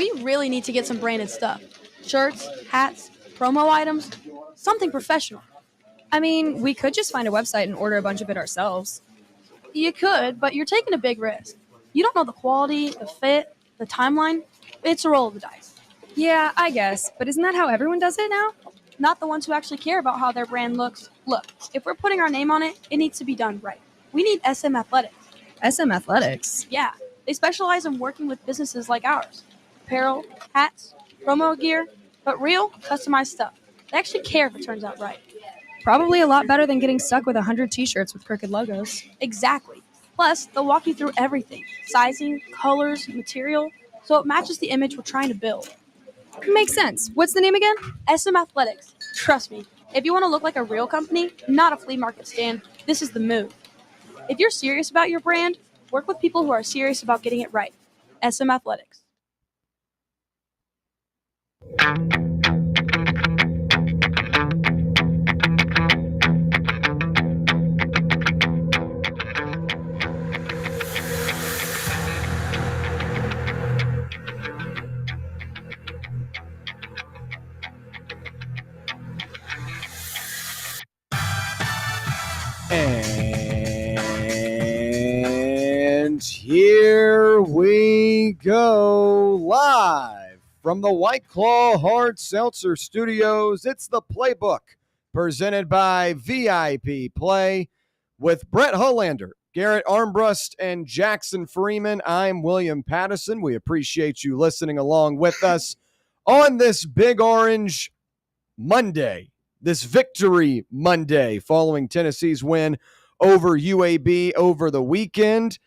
We really need to get some branded stuff. Shirts, hats, promo items, something professional. I mean, we could just find a website and order a bunch of it ourselves. You could, but you're taking a big risk. You don't know the quality, the fit, the timeline. It's a roll of the dice. Yeah, I guess, but isn't that how everyone does it now? Not the ones who actually care about how their brand looks. Look, if we're putting our name on it, it needs to be done right. We need SM Athletics. SM Athletics? Yeah, they specialize in working with businesses like ours. Apparel, hats, promo gear, but real, customized stuff. They actually care if it turns out right. Probably a lot better than getting stuck with 100 t-shirts with crooked logos. Exactly. Plus, they'll walk you through everything. Sizing, colors, material, so it matches the image we're trying to build. Makes sense. What's the name again? SM Athletics. Trust me, if you want to look like a real company, not a flea market stand, this is the move. If you're serious about your brand, work with people who are serious about getting it right. SM Athletics. And here we go live from the White Claw Hard Seltzer Studios. It's the Playbook presented by VIP Play with Brett Hollander, Garrett Armbrust, and Jackson Freeman. I'm William Pattison. We appreciate you listening along with us on this Big Orange Monday. This Victory Monday following Tennessee's win over UAB over the weekend.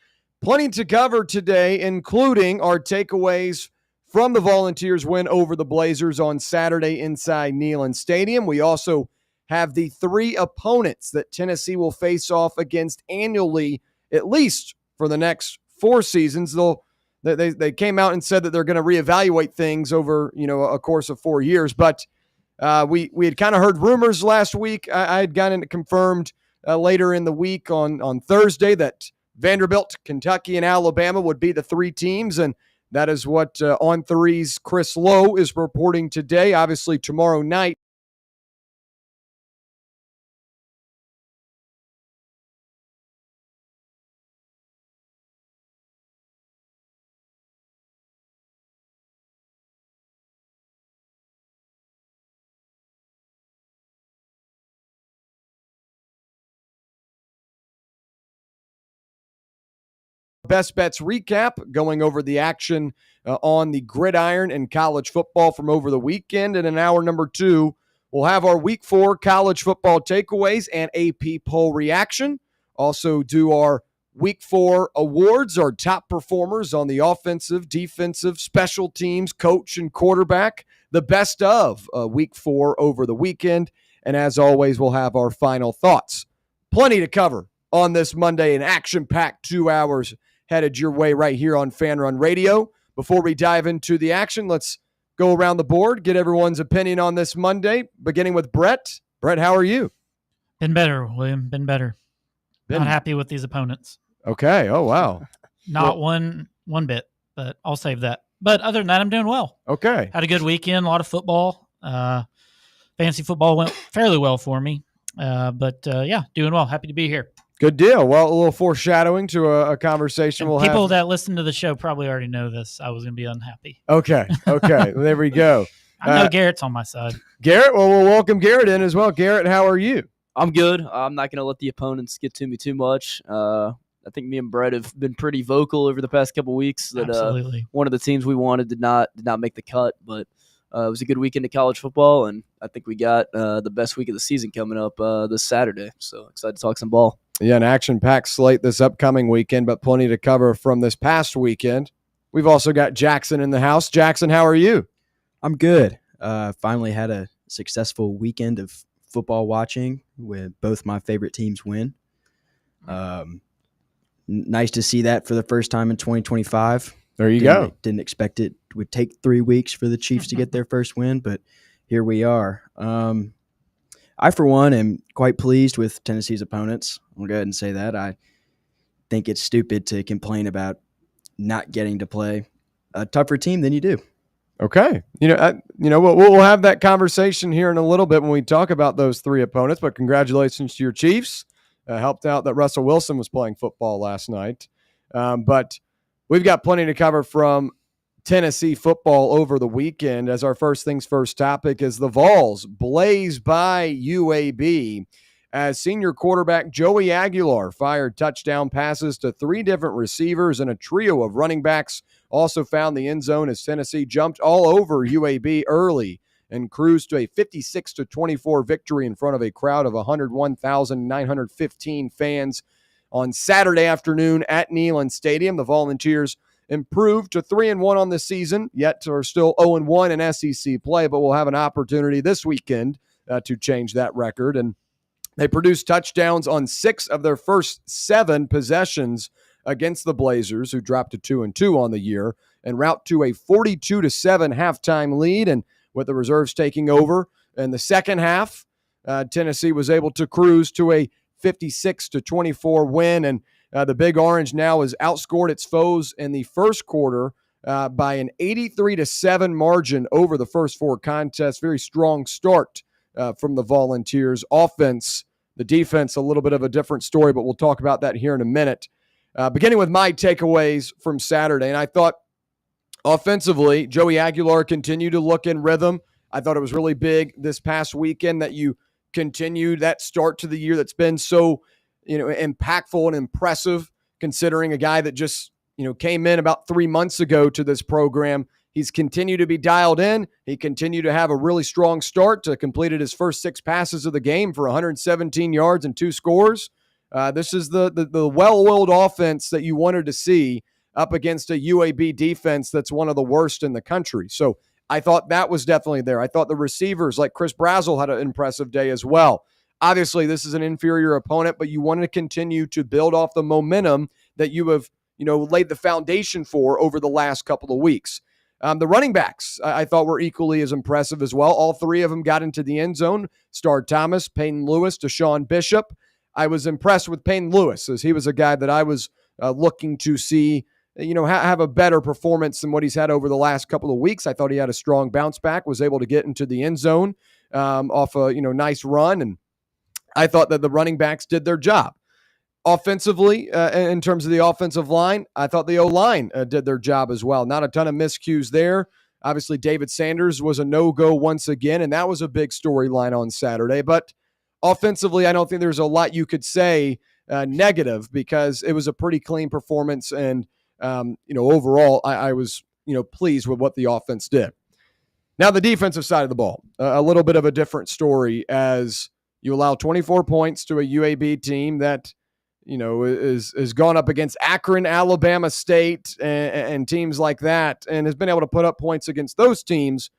Plenty to cover today, including our takeaways from the Volunteers' win over the Blazers on Saturday inside Neyland Stadium. We also have the three opponents that Tennessee will face off against annually, at least for the next 4 seasons. They came out and said that they're going to reevaluate things over a course of 4 years, but we had kind of heard rumors last week. I had gotten it confirmed later in the week on Thursday that Vanderbilt, Kentucky, and Alabama would be the 3 teams, and that is what On Three's Chris Lowe is reporting today. Obviously, tomorrow night, Best Bets recap, going over the action on the gridiron and college football from over the weekend. And in hour number 2, we'll have our Week 4 college football takeaways and AP poll reaction. Also do our Week 4 awards, our top performers on the offensive, defensive, special teams, coach, and quarterback. The best of Week 4 over the weekend. And as always, we'll have our final thoughts. Plenty to cover on this Monday, an action-packed 2 hours headed your way right here on Fan Run Radio. Before we dive into the action, let's go around the board, get everyone's opinion on this Monday, beginning with Brett. Brett, how are you? Been better, William. Been better. Not happy with these opponents. Okay. Oh, wow. Not one bit, but I'll save that. But other than that, I'm doing well. Okay. Had a good weekend, a lot of football. Fantasy football went fairly well for me. But doing well. Happy to be here. Good deal. Well, a little foreshadowing to a conversation we'll have. People that listen to the show probably already know this. I was going to be unhappy. Okay. There we go. I know Garrett's on my side. Garrett, well, we'll welcome Garrett in as well. Garrett, how are you? I'm good. I'm not going to let the opponents get to me too much. I think me and Brett have been pretty vocal over the past couple weeks that Absolutely. One of the teams we wanted did not make the cut, but it was a good weekend of college football, and I think we got the best week of the season coming up this Saturday. So excited to talk some ball. Yeah, an action-packed slate this upcoming weekend, but plenty to cover from this past weekend. We've also got Jackson in the house. Jackson, how are you? I'm good. Finally had a successful weekend of football watching with both my favorite teams win. Nice to see that for the first time in 2025. There you go. Didn't expect it would take 3 weeks for the Chiefs to get their first win, but here we are. I, for one, am quite pleased with Tennessee's opponents. I'll go ahead and say that. I think it's stupid to complain about not getting to play a tougher team than you do. Okay. We'll have that conversation here in a little bit when we talk about those three opponents, but congratulations to your Chiefs. Helped out that Russell Wilson was playing football last night. But we've got plenty to cover from Tennessee football over the weekend, as our first things first topic is the Vols blaze by UAB as senior quarterback Joey Aguilar fired touchdown passes to three different receivers and a trio of running backs. Also found the end zone as Tennessee jumped all over UAB early and cruised to a 56-24 victory in front of a crowd of 101,915 fans on Saturday afternoon at Neyland Stadium. The Volunteers improved to 3-1 on the season, yet are still 0-1 in SEC play, but will have an opportunity this weekend to change that record. And they produced touchdowns on 6 of their first 7 possessions against the Blazers, who dropped to 2-2 on the year, en route to a 42-7 halftime lead. And with the reserves taking over in the second half, Tennessee was able to cruise to a 56-24 win. And the Big Orange now has outscored its foes in the first quarter by an 83-7 margin over the first 4 contests. Very strong start from the Volunteers offense. The defense, a little bit of a different story, but we'll talk about that here in a minute. Beginning with my takeaways from Saturday, and I thought offensively, Joey Aguilar continued to look in rhythm. I thought it was really big this past weekend that you continued that start to the year that's been so, impactful and impressive, considering a guy that just, came in about 3 months ago to this program. He's continued to be dialed in. He continued to have a really strong start, completed his first 6 passes of the game for 117 yards and 2 scores. This is the well-oiled offense that you wanted to see up against a UAB defense that's one of the worst in the country. So I thought that was definitely there. I thought the receivers like Chris Brazel had an impressive day as well. Obviously, this is an inferior opponent, but you want to continue to build off the momentum that you have, laid the foundation for over the last couple of weeks. The running backs, I thought, were equally as impressive as well. All 3 of them got into the end zone. Stard Thomas, Peyton Lewis, Deshaun Bishop. I was impressed with Peyton Lewis, as he was a guy that I was looking to see, have a better performance than what he's had over the last couple of weeks. I thought he had a strong bounce back, was able to get into the end zone off a nice run, and I thought that the running backs did their job. Offensively, in terms of the offensive line, I thought the O-line did their job as well. Not a ton of miscues there. Obviously, David Sanders was a no-go once again, and that was a big storyline on Saturday. But offensively, I don't think there's a lot you could say negative, because it was a pretty clean performance. And, overall, I was, pleased with what the offense did. Now, the defensive side of the ball, a little bit of a different story, as you allow 24 points to a UAB team that, is gone up against Akron, Alabama State, and teams like that, and has been able to put up points against those teams.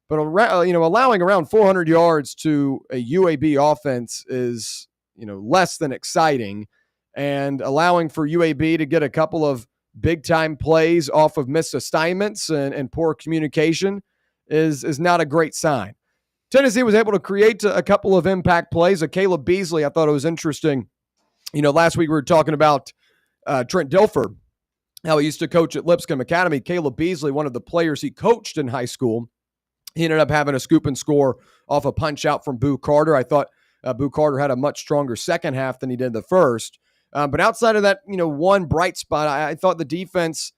But, allowing around 400 yards to a UAB offense is, less than exciting. And allowing for UAB to get a couple of big-time plays off of missed assignments and poor communication is not a great sign. Tennessee was able to create a couple of impact plays. Caleb Beasley, I thought it was interesting. Last week we were talking about Trent Dilfer, how he used to coach at Lipscomb Academy. Caleb Beasley, one of the players he coached in high school, he ended up having a scoop and score off a punch out from Boo Carter. I thought Boo Carter had a much stronger second half than he did the first. But outside of that, one bright spot, I thought the defense,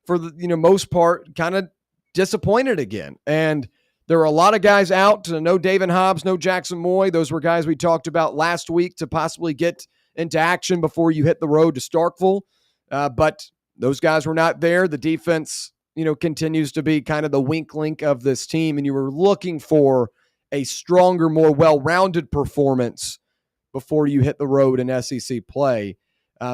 for the most part, kind of disappointed again. And there were a lot of guys out. No David Hobbs, no Jackson Moy. Those were guys we talked about last week to possibly get into action before you hit the road to Starkville. But those guys were not there. The defense, continues to be kind of the wink link of this team. And you were looking for a stronger, more well-rounded performance before you hit the road in SEC play.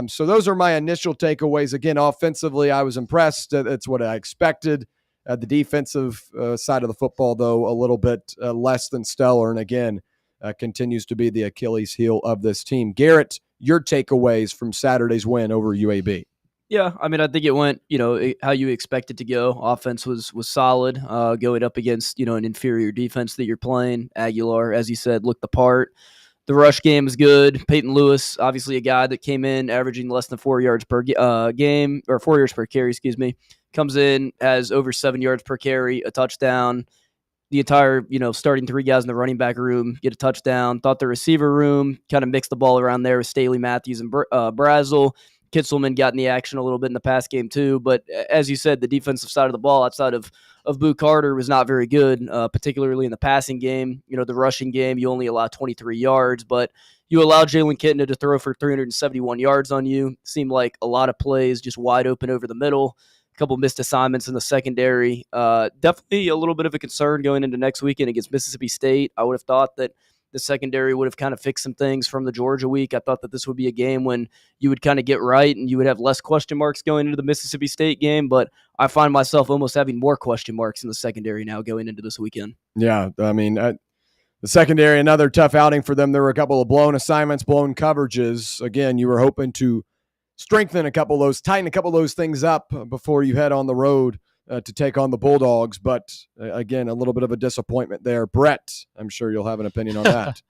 So those are my initial takeaways. Again, offensively, I was impressed. That's what I expected. The defensive side of the football, though, a little bit less than stellar. And again, continues to be the Achilles heel of this team. Garrett, your takeaways from Saturday's win over UAB? Yeah, I mean, I think it went, how you expect it to go. Offense was solid, going up against, an inferior defense that you're playing. Aguilar, as you said, looked the part. The rush game was good. Peyton Lewis, obviously a guy that came in averaging less than 4 yards per game, or 4 yards per carry, comes in, has over 7 yards per carry, a touchdown. The entire, starting 3 guys in the running back room get a touchdown. Thought the receiver room kind of mixed the ball around there with Staley, Matthews, and Brazel. Kitzelman got in the action a little bit in the pass game too. But as you said, the defensive side of the ball outside of Boo Carter was not very good, particularly in the passing game. The rushing game, you only allow 23 yards, but you allowed Jalen Kitna to throw for 371 yards on you. Seemed like a lot of plays just wide open over the middle. A couple missed assignments in the secondary. Definitely a little bit of a concern going into next weekend against Mississippi State. I would have thought that the secondary would have kind of fixed some things from the Georgia week. I thought that this would be a game when you would kind of get right and you would have less question marks going into the Mississippi State game, but I find myself almost having more question marks in the secondary now going into this weekend. Yeah, I mean, the secondary, another tough outing for them. There were a couple of blown assignments, blown coverages. Again, you were hoping to strengthen tighten a couple of those things up before you head on the road to take on the Bulldogs. But again, a little bit of a disappointment there. Brett, I'm sure you'll have an opinion on that.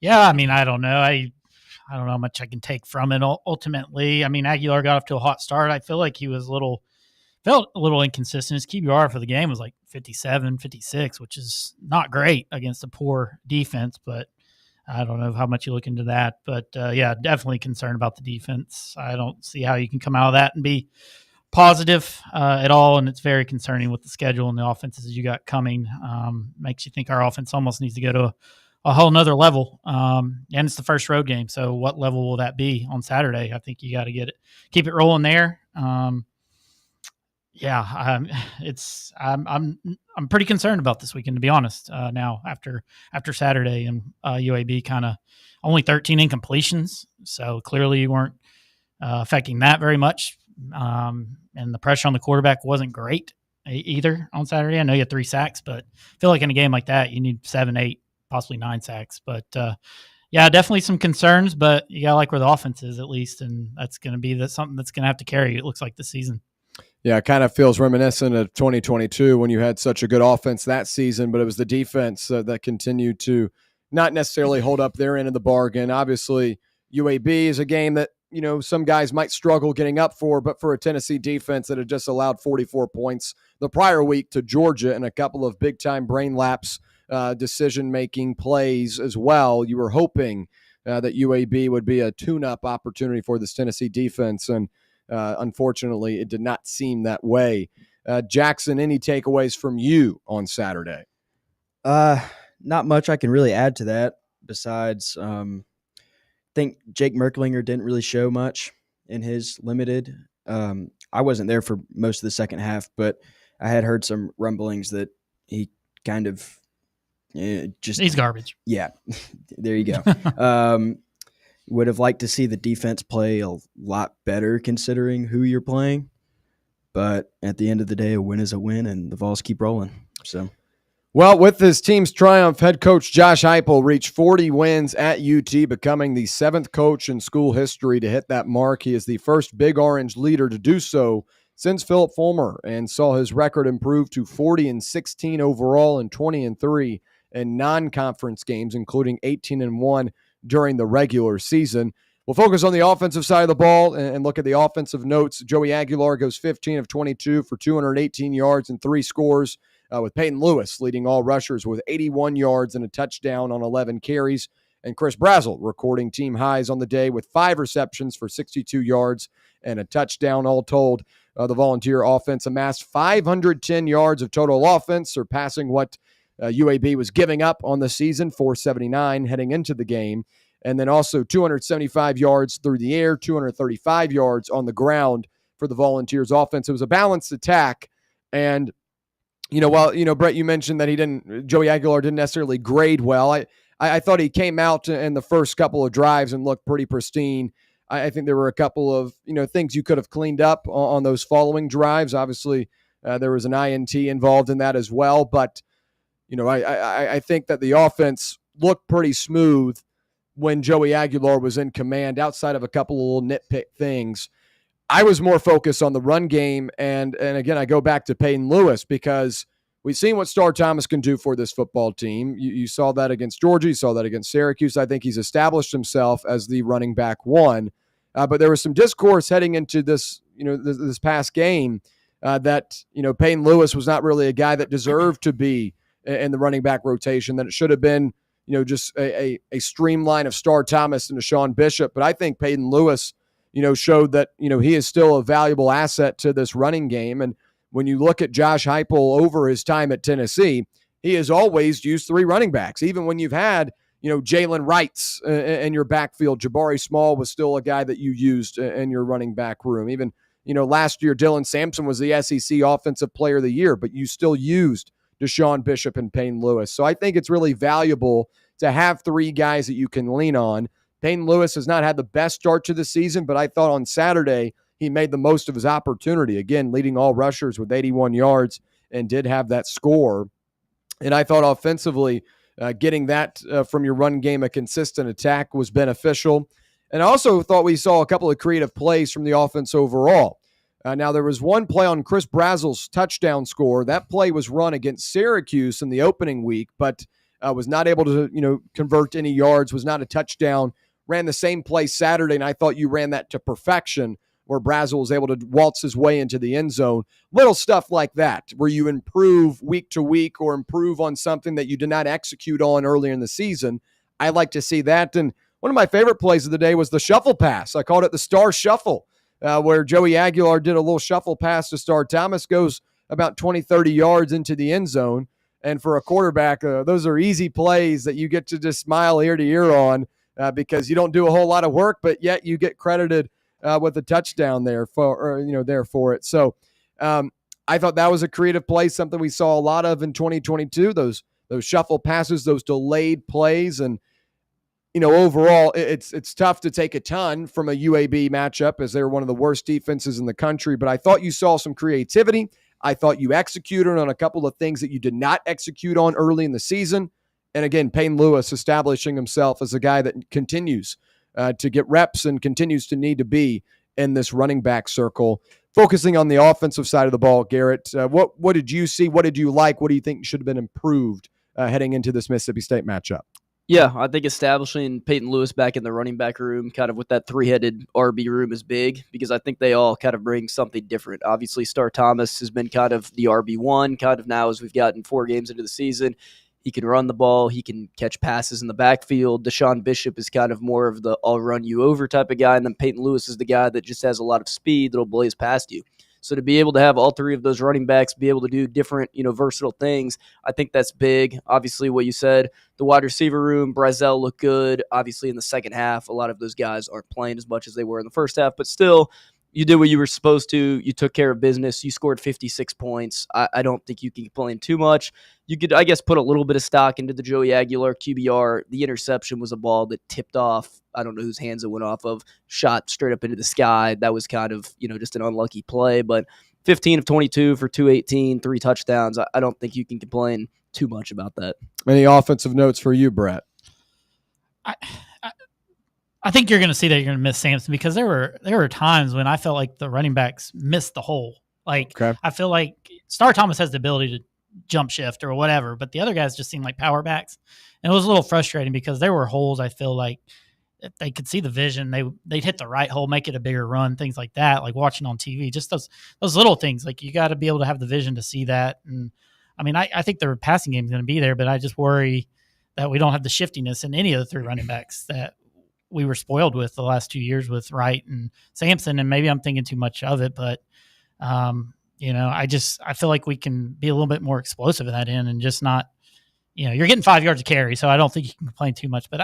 Yeah, I mean, I don't know. I don't know how much I can take from it ultimately. I mean, Aguilar got off to a hot start. I feel like he was felt a little inconsistent. His QBR for the game was like 57, 56, which is not great against a poor defense, but I don't know how much you look into that. But, yeah, definitely concerned about the defense. I don't see how you can come out of that and be positive at all, and it's very concerning with the schedule and the offenses you got coming. Makes you think our offense almost needs to go to a whole nother level. And it's the first road game, so what level will that be on Saturday? I think you got to keep it rolling there. I'm pretty concerned about this weekend, to be honest. Now after Saturday and UAB kind of only 13 incompletions, so clearly you weren't affecting that very much. And the pressure on the quarterback wasn't great either on Saturday. I know you had 3 sacks, but I feel like in a game like that, you need 7, 8, possibly 9 sacks. But yeah, definitely some concerns, but you got to like where the offense is at least, and that's going to be something that's going to have to carry, it looks like, this season. Yeah, it kind of feels reminiscent of 2022 when you had such a good offense that season, but it was the defense that continued to not necessarily hold up their end of the bargain. Obviously, UAB is a game that some guys might struggle getting up for, but for a Tennessee defense that had just allowed 44 points the prior week to Georgia and a couple of big-time brain lapse decision-making plays as well, you were hoping that UAB would be a tune-up opportunity for this Tennessee defense, and unfortunately, it did not seem that way. Jackson, any takeaways from you on Saturday? Not much I can really add to that besides think Jake Merklinger didn't really show much in his limited. I wasn't there for most of the second half, but I had heard some rumblings that he kind of he's garbage. Yeah, there you go. Would have liked to see the defense play a lot better considering who you're playing. But at the end of the day, a win is a win, and the Vols keep rolling. So, well, with his team's triumph, head coach Josh Heupel reached 40 wins at UT, becoming the 7th coach in school history to hit that mark. He is the first Big Orange leader to do so since Philip Fulmer, and saw his record improve to 40-16 overall and 20-3 in non-conference games, including 18-1 during the regular season. We'll focus on the offensive side of the ball and look at the offensive notes. Joey Aguilar goes 15 of 22 for 218 yards and 3 scores, with Peyton Lewis leading all rushers with 81 yards and a touchdown on 11 carries. And Chris Brazel recording team highs on the day with 5 receptions for 62 yards and a touchdown. All told, the Volunteer offense amassed 510 yards of total offense, surpassing what UAB was giving up on the season, 479 heading into the game. And then also 275 yards through the air, 235 yards on the ground for the Volunteers offense. It was a balanced attack. And, Brett, you mentioned that Joey Aguilar didn't necessarily grade well. I thought he came out in the first couple of drives and looked pretty pristine. I think there were a couple of, things you could have cleaned up on those following drives. Obviously, there was an INT involved in that as well. But, I think that the offense looked pretty smooth when Joey Aguilar was in command, outside of a couple of little nitpick things. I was more focused on the run game, and again, I go back to Peyton Lewis because we've seen what Star Thomas can do for this football team. You saw that against Georgia. You saw that against Syracuse. I think he's established himself as the running back one. But there was some discourse heading into this, this past game that, Peyton Lewis was not really a guy that deserved to be in the running back rotation, that it should have been, just a streamline of Star Thomas and Deshaun Bishop. But I think Peyton Lewis, showed that, he is still a valuable asset to this running game. And when you look at Josh Heupel over his time at Tennessee, he has always used 3 running backs. Even when you've had, Jalen Wrights in your backfield, Jabari Small was still a guy that you used in your running back room. Even, last year, Dylan Sampson was the SEC Offensive Player of the Year, but you still used Deshaun Bishop and Peyton Lewis. So I think it's really valuable to have 3 guys that you can lean on. Peyton Lewis has not had the best start to the season, but I thought on Saturday he made the most of his opportunity. Again, leading all rushers with 81 yards and did have that score. And I thought offensively, getting that from your run game, a consistent attack, was beneficial. And I also thought we saw a couple of creative plays from the offense overall. Now, there was one play on Chris Brazel's touchdown score. That play was run against Syracuse in the opening week, but was not able to, convert any yards, was not a touchdown. Ran the same play Saturday, and I thought you ran that to perfection, where Brazel was able to waltz his way into the end zone. Little stuff like that, where you improve week to week or improve on something that you did not execute on earlier in the season. I like to see that. And one of my favorite plays of the day was the shuffle pass. I called it the Star Shuffle, where Joey Aguilar did a little shuffle pass to Star Thomas, goes about 20, 30 yards into the end zone. And for a quarterback, those are easy plays that you get to just smile ear to ear on because you don't do a whole lot of work, but yet you get credited with a touchdown there for it. So I thought that was a creative play, something we saw a lot of in 2022. Those shuffle passes, those delayed plays, and overall it's tough to take a ton from a UAB matchup, as they're one of the worst defenses in the country. But I thought you saw some creativity. I thought you executed on a couple of things that you did not execute on early in the season. And again, Peyton Lewis establishing himself as a guy that continues to get reps and continues to need to be in this running back circle. Focusing on the offensive side of the ball, Garrett, what did you see? What did you like? What do you think should have been improved heading into this Mississippi State matchup? Yeah, I think establishing Peyton Lewis back in the running back room, kind of with that 3-headed RB room, is big, because I think they all kind of bring something different. Obviously, Star Thomas has been kind of the RB1, kind of now as we've gotten 4 games into the season. He can run the ball. He can catch passes in the backfield. Deshaun Bishop is kind of more of the I'll run you over type of guy, and then Peyton Lewis is the guy that just has a lot of speed that'll blaze past you. So to be able to have all 3 of those running backs be able to do different, versatile things, I think that's big. Obviously, what you said, the wide receiver room, Brazel looked good. Obviously, in the second half, a lot of those guys aren't playing as much as they were in the first half, but still, you did what you were supposed to. You took care of business. You scored 56 points. I don't think you can complain too much. You could, I guess, put a little bit of stock into the Joey Aguilar QBR. The interception was a ball that tipped off. I don't know whose hands it went off of, shot straight up into the sky. That was kind of, just an unlucky play. But 15 of 22 for 218, 3 touchdowns. I don't think you can complain too much about that. Any offensive notes for you, Brett? I think you're going to see that you're going to miss Sampson, because there were times when I felt like the running backs missed the hole. I feel like Star Thomas has the ability to jump shift or whatever, but the other guys just seemed like power backs. And it was a little frustrating because there were holes. I feel like if they could see the vision, they'd hit the right hole, make it a bigger run, things like that, like watching on TV, just those little things. Like, you got to be able to have the vision to see that. And I mean, I think their passing game is going to be there, but I just worry that we don't have the shiftiness in any of the 3 running backs that we were spoiled with the last 2 years with Wright and Sampson. And maybe I'm thinking too much of it, but I feel like we can be a little bit more explosive in that end and just not, you're getting 5 yards of carry, so I don't think you can complain too much. But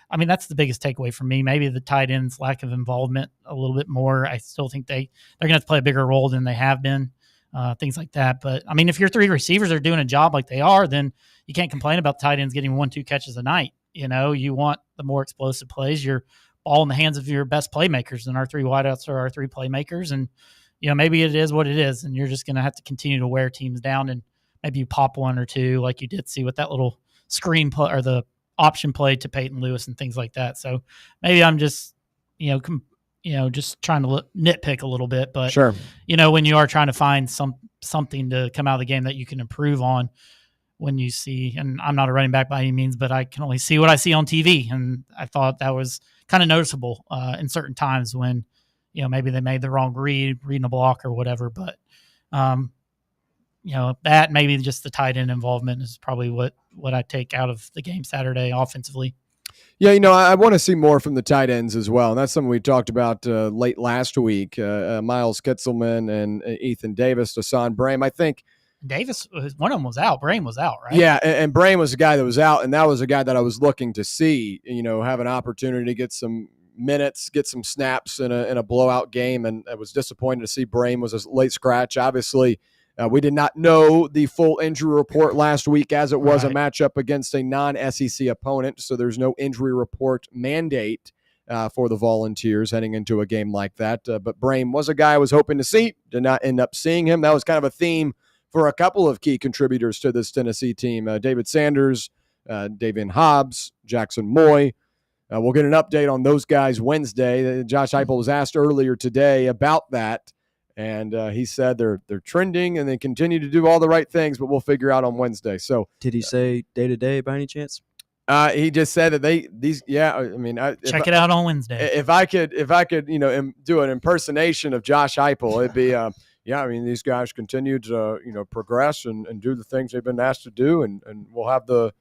I mean, that's the biggest takeaway for me. Maybe the tight ends' lack of involvement a little bit more. I still think they're going to have to play a bigger role than they have been, things like that. But I mean, if your 3 receivers are doing a job like they are, then you can't complain about the tight ends getting 1-2 catches a night. You want the more explosive plays. You're all in the hands of your best playmakers, and our 3 wideouts are our 3 playmakers. And maybe it is what it is, and you're just going to have to continue to wear teams down, and maybe you pop 1 or 2 like you did see with that little screen play or the option play to Peyton Lewis and things like that. So maybe I'm just, just trying to nitpick a little bit, but Sure. when you are trying to find something to come out of the game that you can improve on, when you see, and I'm not a running back by any means, but I can only see what I see on TV, and I thought that was kind of noticeable in certain times when maybe they made the wrong reading a block or whatever, but that maybe just the tight end involvement is probably what I take out of the game Saturday offensively. Yeah, I want to see more from the tight ends as well. And that's something we talked about late last week. Miles Kitzelman and Ethan Davis, Hassan Brame. I think Davis, one of them was out. Brame was out, right? Yeah, and Brame was a guy that was out, and that was a guy that I was looking to see, have an opportunity to get some minutes, get some snaps in a blowout game, and I was disappointed to see Brame was a late scratch. Obviously, we did not know the full injury report last week as it was a matchup against a non-SEC opponent, so there's no injury report mandate for the Volunteers heading into a game like that. But Brame was a guy I was hoping to see, did not end up seeing him. That was kind of a theme for a couple of key contributors to this Tennessee team, David Sanders, Davian Hobbs, Jackson Moy. We'll get an update on those guys Wednesday. Josh Heupel was asked earlier today about that, and he said they're trending and they continue to do all the right things, but we'll figure out on Wednesday. So, did he say day-to-day by any chance? He just said that check it out on Wednesday. If I could, do an impersonation of Josh Heupel, it'd be, these guys continue to, progress and do the things they've been asked to do, and we'll have the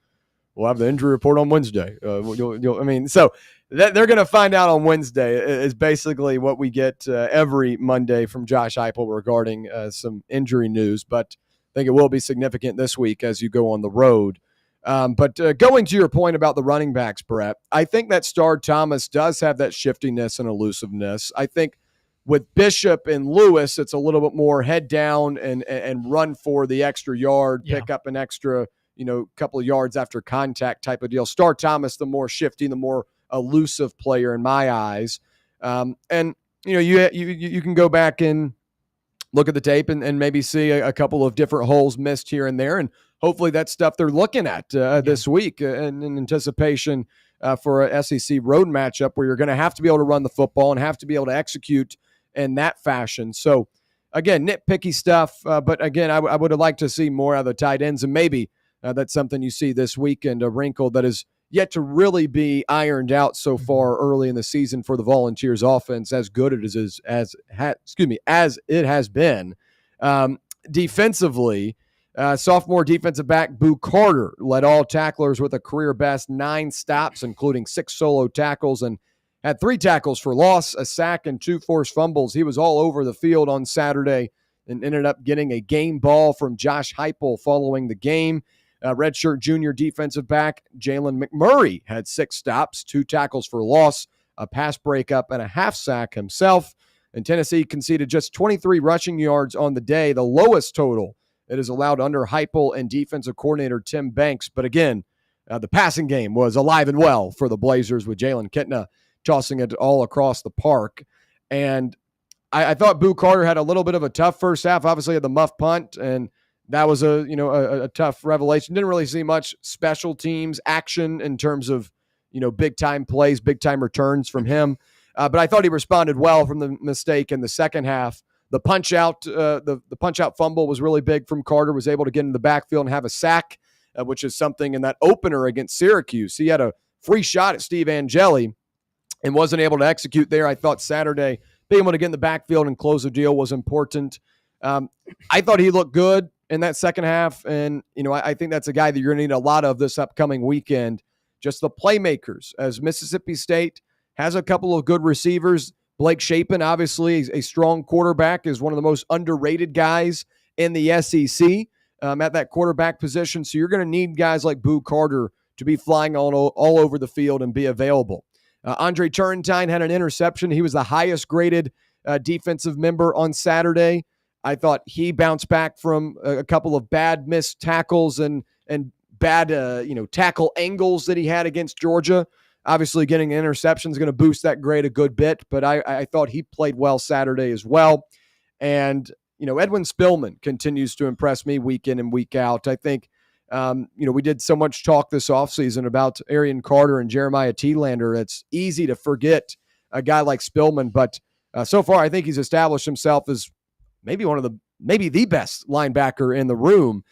injury report on Wednesday. So they're going to find out on Wednesday is basically what we get every Monday from Josh Heupel regarding some injury news. But I think it will be significant this week as you go on the road. But going to your point about the running backs, Brett, I think that Star Thomas does have that shiftiness and elusiveness. I think with Bishop and Lewis, it's a little bit more head down and run for the extra yard, pick up an extra, couple of yards after contact type of deal. Star Thomas, the more shifty, the more elusive player in my eyes. You can go back and look at the tape and maybe see a couple of different holes missed here and there. And hopefully that's stuff they're looking at this week in anticipation for a SEC road matchup where you're going to have to be able to run the football and have to be able to execute in that fashion. So, again, nitpicky stuff. But, again, I would have liked to see more out of the tight ends, and maybe that's something you see this weekend, a wrinkle that is yet to really be ironed out so far early in the season for the Volunteers offense, as good as it has been. Defensively, sophomore defensive back Boo Carter led all tacklers with a career-best 9 stops, including 6 solo tackles, and had 3 tackles for loss, a sack, and 2 forced fumbles. He was all over the field on Saturday and ended up getting a game ball from Josh Heupel following the game. Redshirt junior defensive back Jalen McMurray had 6 stops, 2 tackles for loss, a pass breakup, and a half sack himself. And Tennessee conceded just 23 rushing yards on the day, the lowest total it is allowed under Heupel and defensive coordinator Tim Banks. But again, the passing game was alive and well for the Blazers with Jalen Kitna tossing it all across the park. And I thought Boo Carter had a little bit of a tough first half. Obviously had the muff punt, and that was a tough revelation. Didn't really see much special teams action in terms of, big time plays, big time returns from him. But I thought he responded well from the mistake in the second half. The punch out fumble was really big from Carter, was able to get in the backfield and have a sack, which is something in that opener against Syracuse. He had a free shot at Steve Angeli and wasn't able to execute there. I thought Saturday being able to get in the backfield and close the deal was important. I thought he looked good in that second half, and I think that's a guy that you're going to need a lot of this upcoming weekend. Just the playmakers, as Mississippi State has a couple of good receivers. Blake Shapen, obviously a strong quarterback, is one of the most underrated guys in the SEC at that quarterback position. So you're going to need guys like Boo Carter to be flying all over the field and be available. Andre Turrentine had an interception. He was the highest graded defensive member on Saturday. I thought he bounced back from a couple of bad missed tackles and bad tackle angles that he had against Georgia. Obviously, getting an interception is going to boost that grade a good bit, but I thought he played well Saturday as well. And, Edwin Spillman continues to impress me week in and week out. I think, we did so much talk this offseason about Arian Carter and Jeremiah Thielander. It's easy to forget a guy like Spillman. But so far, I think he's established himself as maybe the best linebacker in the room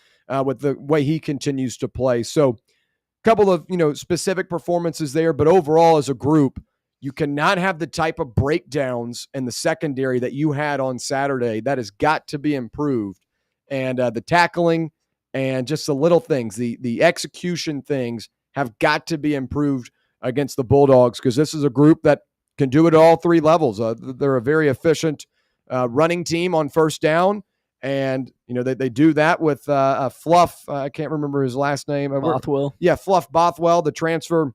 with the way he continues to play. So a couple of, specific performances there, but overall as a group, you cannot have the type of breakdowns in the secondary that you had on Saturday. That has got to be improved. And the tackling and just the little things, the execution things have got to be improved against the Bulldogs, because this is a group that can do it at all three levels. They're a very efficient running team on first down. And, they do that with Fluff. I can't remember his last name. Bothwell. Yeah, Fluff Bothwell, the transfer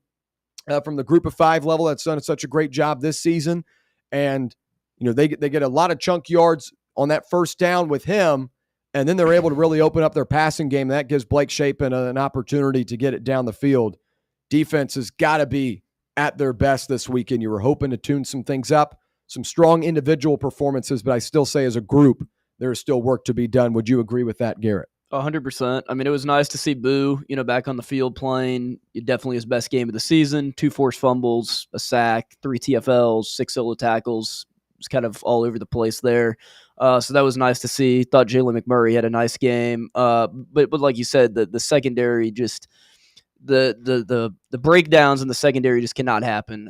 from the group of 5 level that's done such a great job this season. And, they get a lot of chunk yards on that first down with him. And then they're able to really open up their passing game. That gives Blake Shapen an opportunity to get it down the field. Defense has got to be at their best this weekend. You were hoping to tune some things up, some strong individual performances, but I still say as a group, there is still work to be done. Would you agree with that, Garrett? 100%. I mean, it was nice to see Boo, back on the field playing. Definitely his best game of the season. 2 forced fumbles, a sack, 3 TFLs, 6 solo tackles. It was kind of all over the place there. So that was nice to see. Thought Jalen McMurray had a nice game. But like you said, the secondary just the breakdowns in the secondary just cannot happen.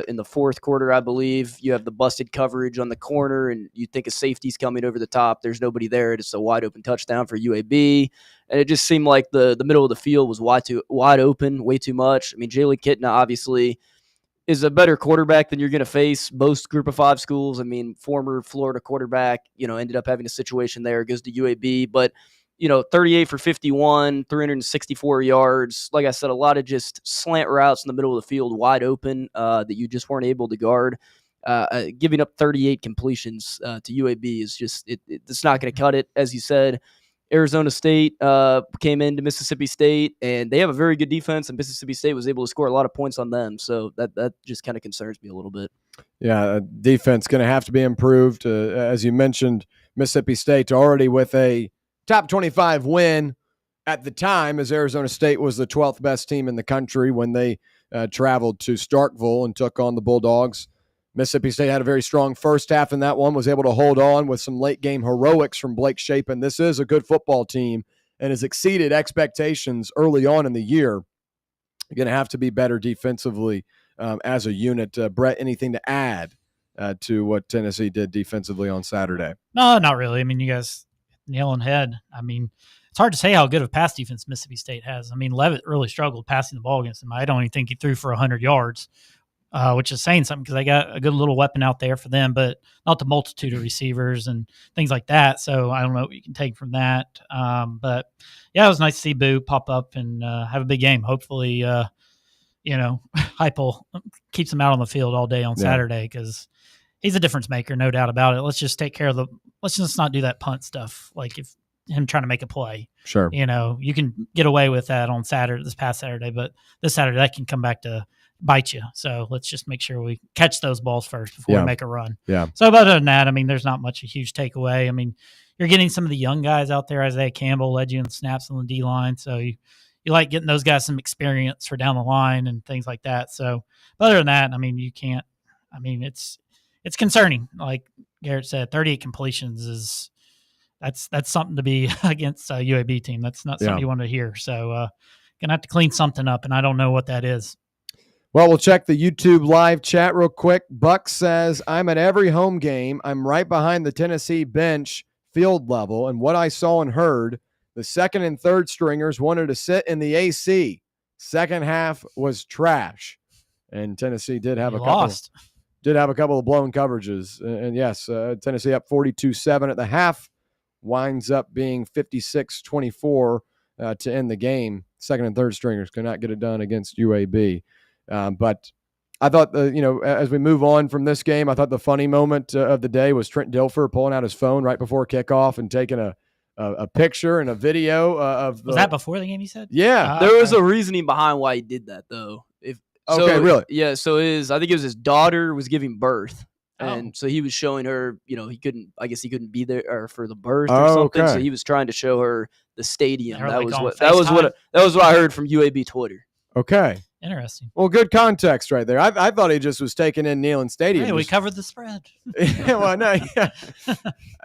In the fourth quarter, I believe, you have the busted coverage on the corner, and you think a safety's coming over the top. There's nobody there. It's a wide open touchdown for UAB. And it just seemed like the middle of the field was wide open, way too much. I mean, Jalen Kitna obviously is a better quarterback than you're going to face most Group of 5 schools. I mean, former Florida quarterback, ended up having a situation there, goes to UAB, but 38 for 51, 364 yards. Like I said, a lot of just slant routes in the middle of the field, wide open, that you just weren't able to guard. Giving up 38 completions to UAB is just it's not going to cut it. As you said, Arizona State came into Mississippi State, and they have a very good defense, and Mississippi State was able to score a lot of points on them. So that just kind of concerns me a little bit. Yeah, defense going to have to be improved. As you mentioned, Mississippi State already with a top 25 win at the time, as Arizona State was the 12th best team in the country when they traveled to Starkville and took on the Bulldogs. Mississippi State had a very strong first half in that one, was able to hold on with some late-game heroics from Blake Shapen. This is a good football team and has exceeded expectations early on in the year. You're going to have to be better defensively as a unit. Brett, anything to add to what Tennessee did defensively on Saturday? No, not really. I mean, you guys nail on head. I mean, it's hard to say how good of pass defense Mississippi State has. I mean, Levitt really struggled passing the ball against them. I don't even think he threw for 100 yards. Which is saying something because they got a good little weapon out there for them, but not the multitude of receivers and things like that. So I don't know what you can take from that. But yeah, it was nice to see Boo pop up and have a big game. Hopefully, Heupel keeps him out on the field all day on Saturday because he's a difference maker, no doubt about it. Let's just take care of let's just not do that punt stuff. Like if him trying to make a play. Sure. You can get away with that on this past Saturday, but this Saturday that can come back to bite you. So let's just make sure we catch those balls first before we make a run. Yeah. So other than that, I mean, there's not much a huge takeaway. I mean, you're getting some of the young guys out there. Isaiah Campbell led you in the snaps on the D line. So you like getting those guys some experience for down the line and things like that. So but other than that, I mean, it's concerning. Like Garrett said, 38 completions that's something to be against a UAB team. That's not something you want to hear. So gonna have to clean something up, and I don't know what that is. Well, we'll check the YouTube live chat real quick. Buck says, I'm at every home game. I'm right behind the Tennessee bench field level. And what I saw and heard, the second and third stringers wanted to sit in the AC. Second half was trash. And Tennessee did have a couple of blown coverages. And yes, Tennessee up 42-7 at the half, winds up being 56-24 to end the game. Second and third stringers could not get it done against UAB. But I thought, as we move on from this game, I thought the funny moment of the day was Trent Dilfer pulling out his phone right before kickoff and taking a picture and a video of the. Was that before the game, you said? Yeah. There was a reasoning behind why he did that, though. Really? Yeah, so I think it was his daughter was giving birth. And so he was showing her, he couldn't be there for the birth or something. Okay. So he was trying to show her the stadium. That was what I heard from UAB Twitter. Okay. Interesting. Well, good context right there. I thought he just was taking in Neyland Stadium. Hey, we covered the spread. Well, no,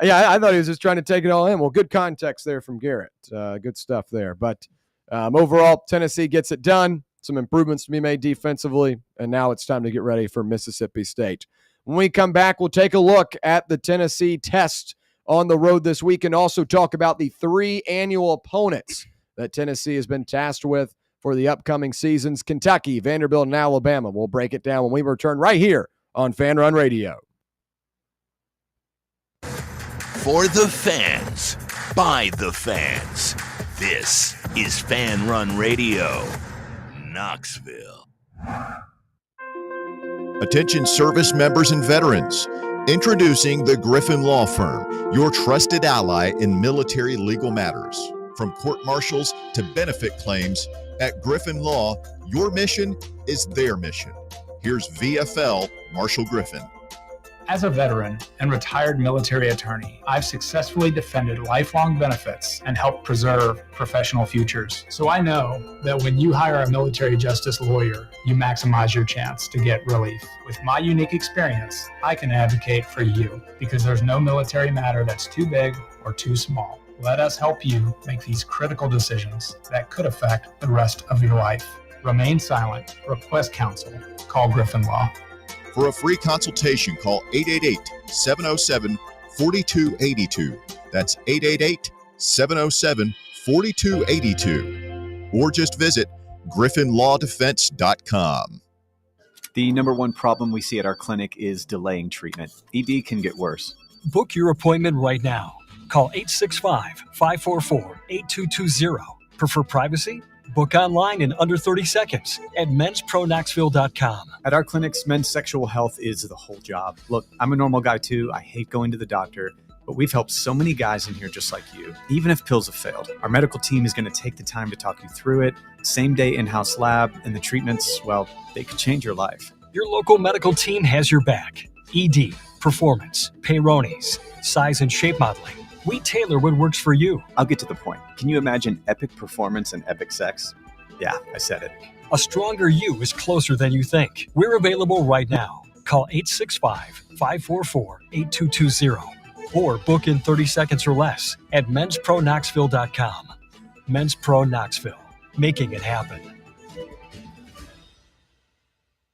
yeah, I thought he was just trying to take it all in. Well, good context there from Garrett. Good stuff there. But overall, Tennessee gets it done. Some improvements to be made defensively, and now it's time to get ready for Mississippi State. When we come back, we'll take a look at the Tennessee test on the road this week and also talk about the 3 annual opponents that Tennessee has been tasked with for the upcoming seasons: Kentucky, Vanderbilt, and Alabama. We'll break it down when we return right here on Fan Run Radio. For the fans, by the fans, this is Fan Run Radio, Knoxville. Attention service members and veterans. Introducing the Griffin Law Firm, your trusted ally in military legal matters. From court martials to benefit claims, at Griffin Law, your mission is their mission. Here's VFL Marshall Griffin. As a veteran and retired military attorney, I've successfully defended lifelong benefits and helped preserve professional futures. So I know that when you hire a military justice lawyer, you maximize your chance to get relief. With my unique experience, I can advocate for you because there's no military matter that's too big or too small. Let us help you make these critical decisions that could affect the rest of your life. Remain silent. Request counsel. Call Griffin Law. For a free consultation, call 888-707-4282. That's 888-707-4282. Or just visit griffinlawdefense.com. The number one problem we see at our clinic is delaying treatment. ED can get worse. Book your appointment right now. Call 865-544-8220. Prefer privacy? Book online in under 30 seconds at menspronaknoxville.com. At our clinics, men's sexual health is the whole job. Look, I'm a normal guy too. I hate going to the doctor, but we've helped so many guys in here just like you. Even if pills have failed, our medical team is going to take the time to talk you through it. Same day in-house lab, and the treatments, well, they could change your life. Your local medical team has your back. ED, performance, Peyronie's, size and shape modeling. We tailor what works for you. I'll get to the point. Can you imagine epic performance and epic sex? Yeah, I said it. A stronger you is closer than you think. We're available right now. Call 865-544-8220 or book in 30 seconds or less at menspronaknoxville.com. Men's Pro Knoxville, making it happen.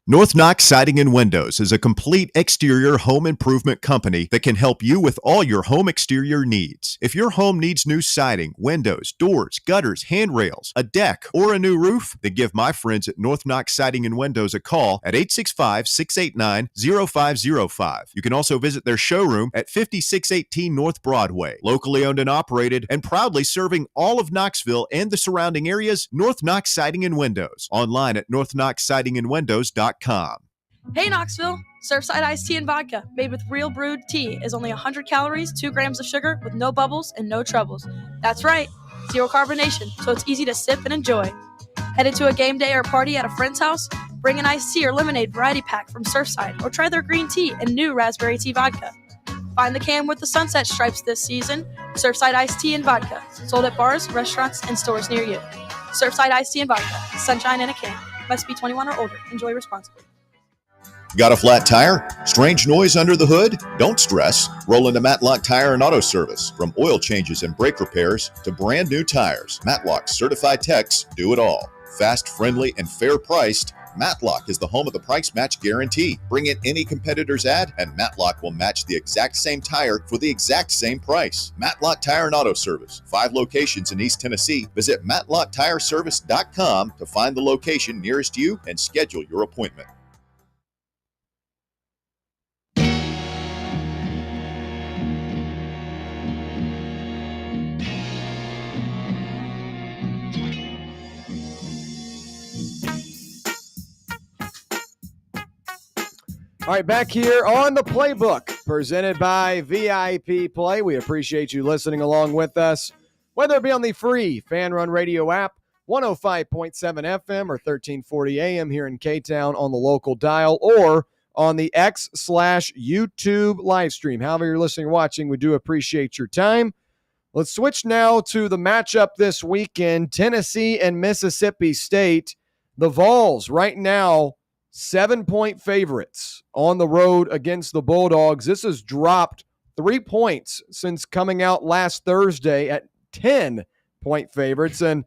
North Knox Siding and Windows is a complete exterior home improvement company that can help you with all your home exterior needs. If your home needs new siding, windows, doors, gutters, handrails, a deck, or a new roof, then give my friends at North Knox Siding and Windows a call at 865-689-0505. You can also visit their showroom at 5618 North Broadway. Locally owned and operated and proudly serving all of Knoxville and the surrounding areas, North Knox Siding and Windows. Online at northknoxsidingandwindows.com. Hey Knoxville! Surfside iced tea and vodka, made with real brewed tea, is only 100 calories, 2 grams of sugar, with no bubbles and no troubles. That's right, zero carbonation, so it's easy to sip and enjoy. Headed to a game day or party at a friend's house? Bring an iced tea or lemonade variety pack from Surfside, or try their green tea and new raspberry tea vodka. Find the can with the sunset stripes this season. Surfside iced tea and vodka, sold at bars, restaurants, and stores near you. Surfside iced tea and vodka, sunshine in a can. Must be 21 or older. Enjoy responsibly. Got a flat tire? Strange noise under the hood? Don't stress. Roll into Matlock Tire and Auto Service. From oil changes and brake repairs to brand new tires, Matlock's certified techs do it all. Fast, friendly, and fair priced, Matlock is the home of the price match guarantee. Bring in any competitor's ad and Matlock will match the exact same tire for the exact same price. Matlock Tire and Auto Service. 5 locations in East Tennessee. Visit matlocktireservice.com to find the location nearest you and schedule your appointment. All right, back here on the Playbook, presented by VIP Play. We appreciate you listening along with us, whether it be on the free Fan Run Radio app, 105.7 FM or 1340 AM here in K-Town on the local dial, or on the X/YouTube live stream. However you're listening or watching, we do appreciate your time. Let's switch now to the matchup this weekend, Tennessee and Mississippi State. The Vols right now 7-point favorites on the road against the Bulldogs. This has dropped 3 points since coming out last Thursday at 10-point favorites. And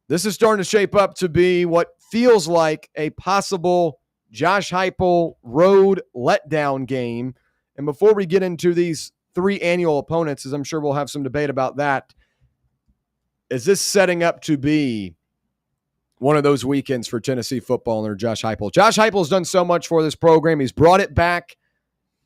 this is starting to shape up to be what feels like a possible Josh Heupel road letdown game. And before we get into these 3 annual opponents, as I'm sure we'll have some debate about that, is this setting up to be one of those weekends for Tennessee football under Josh Heupel? Josh Heupel has done so much for this program. He's brought it back.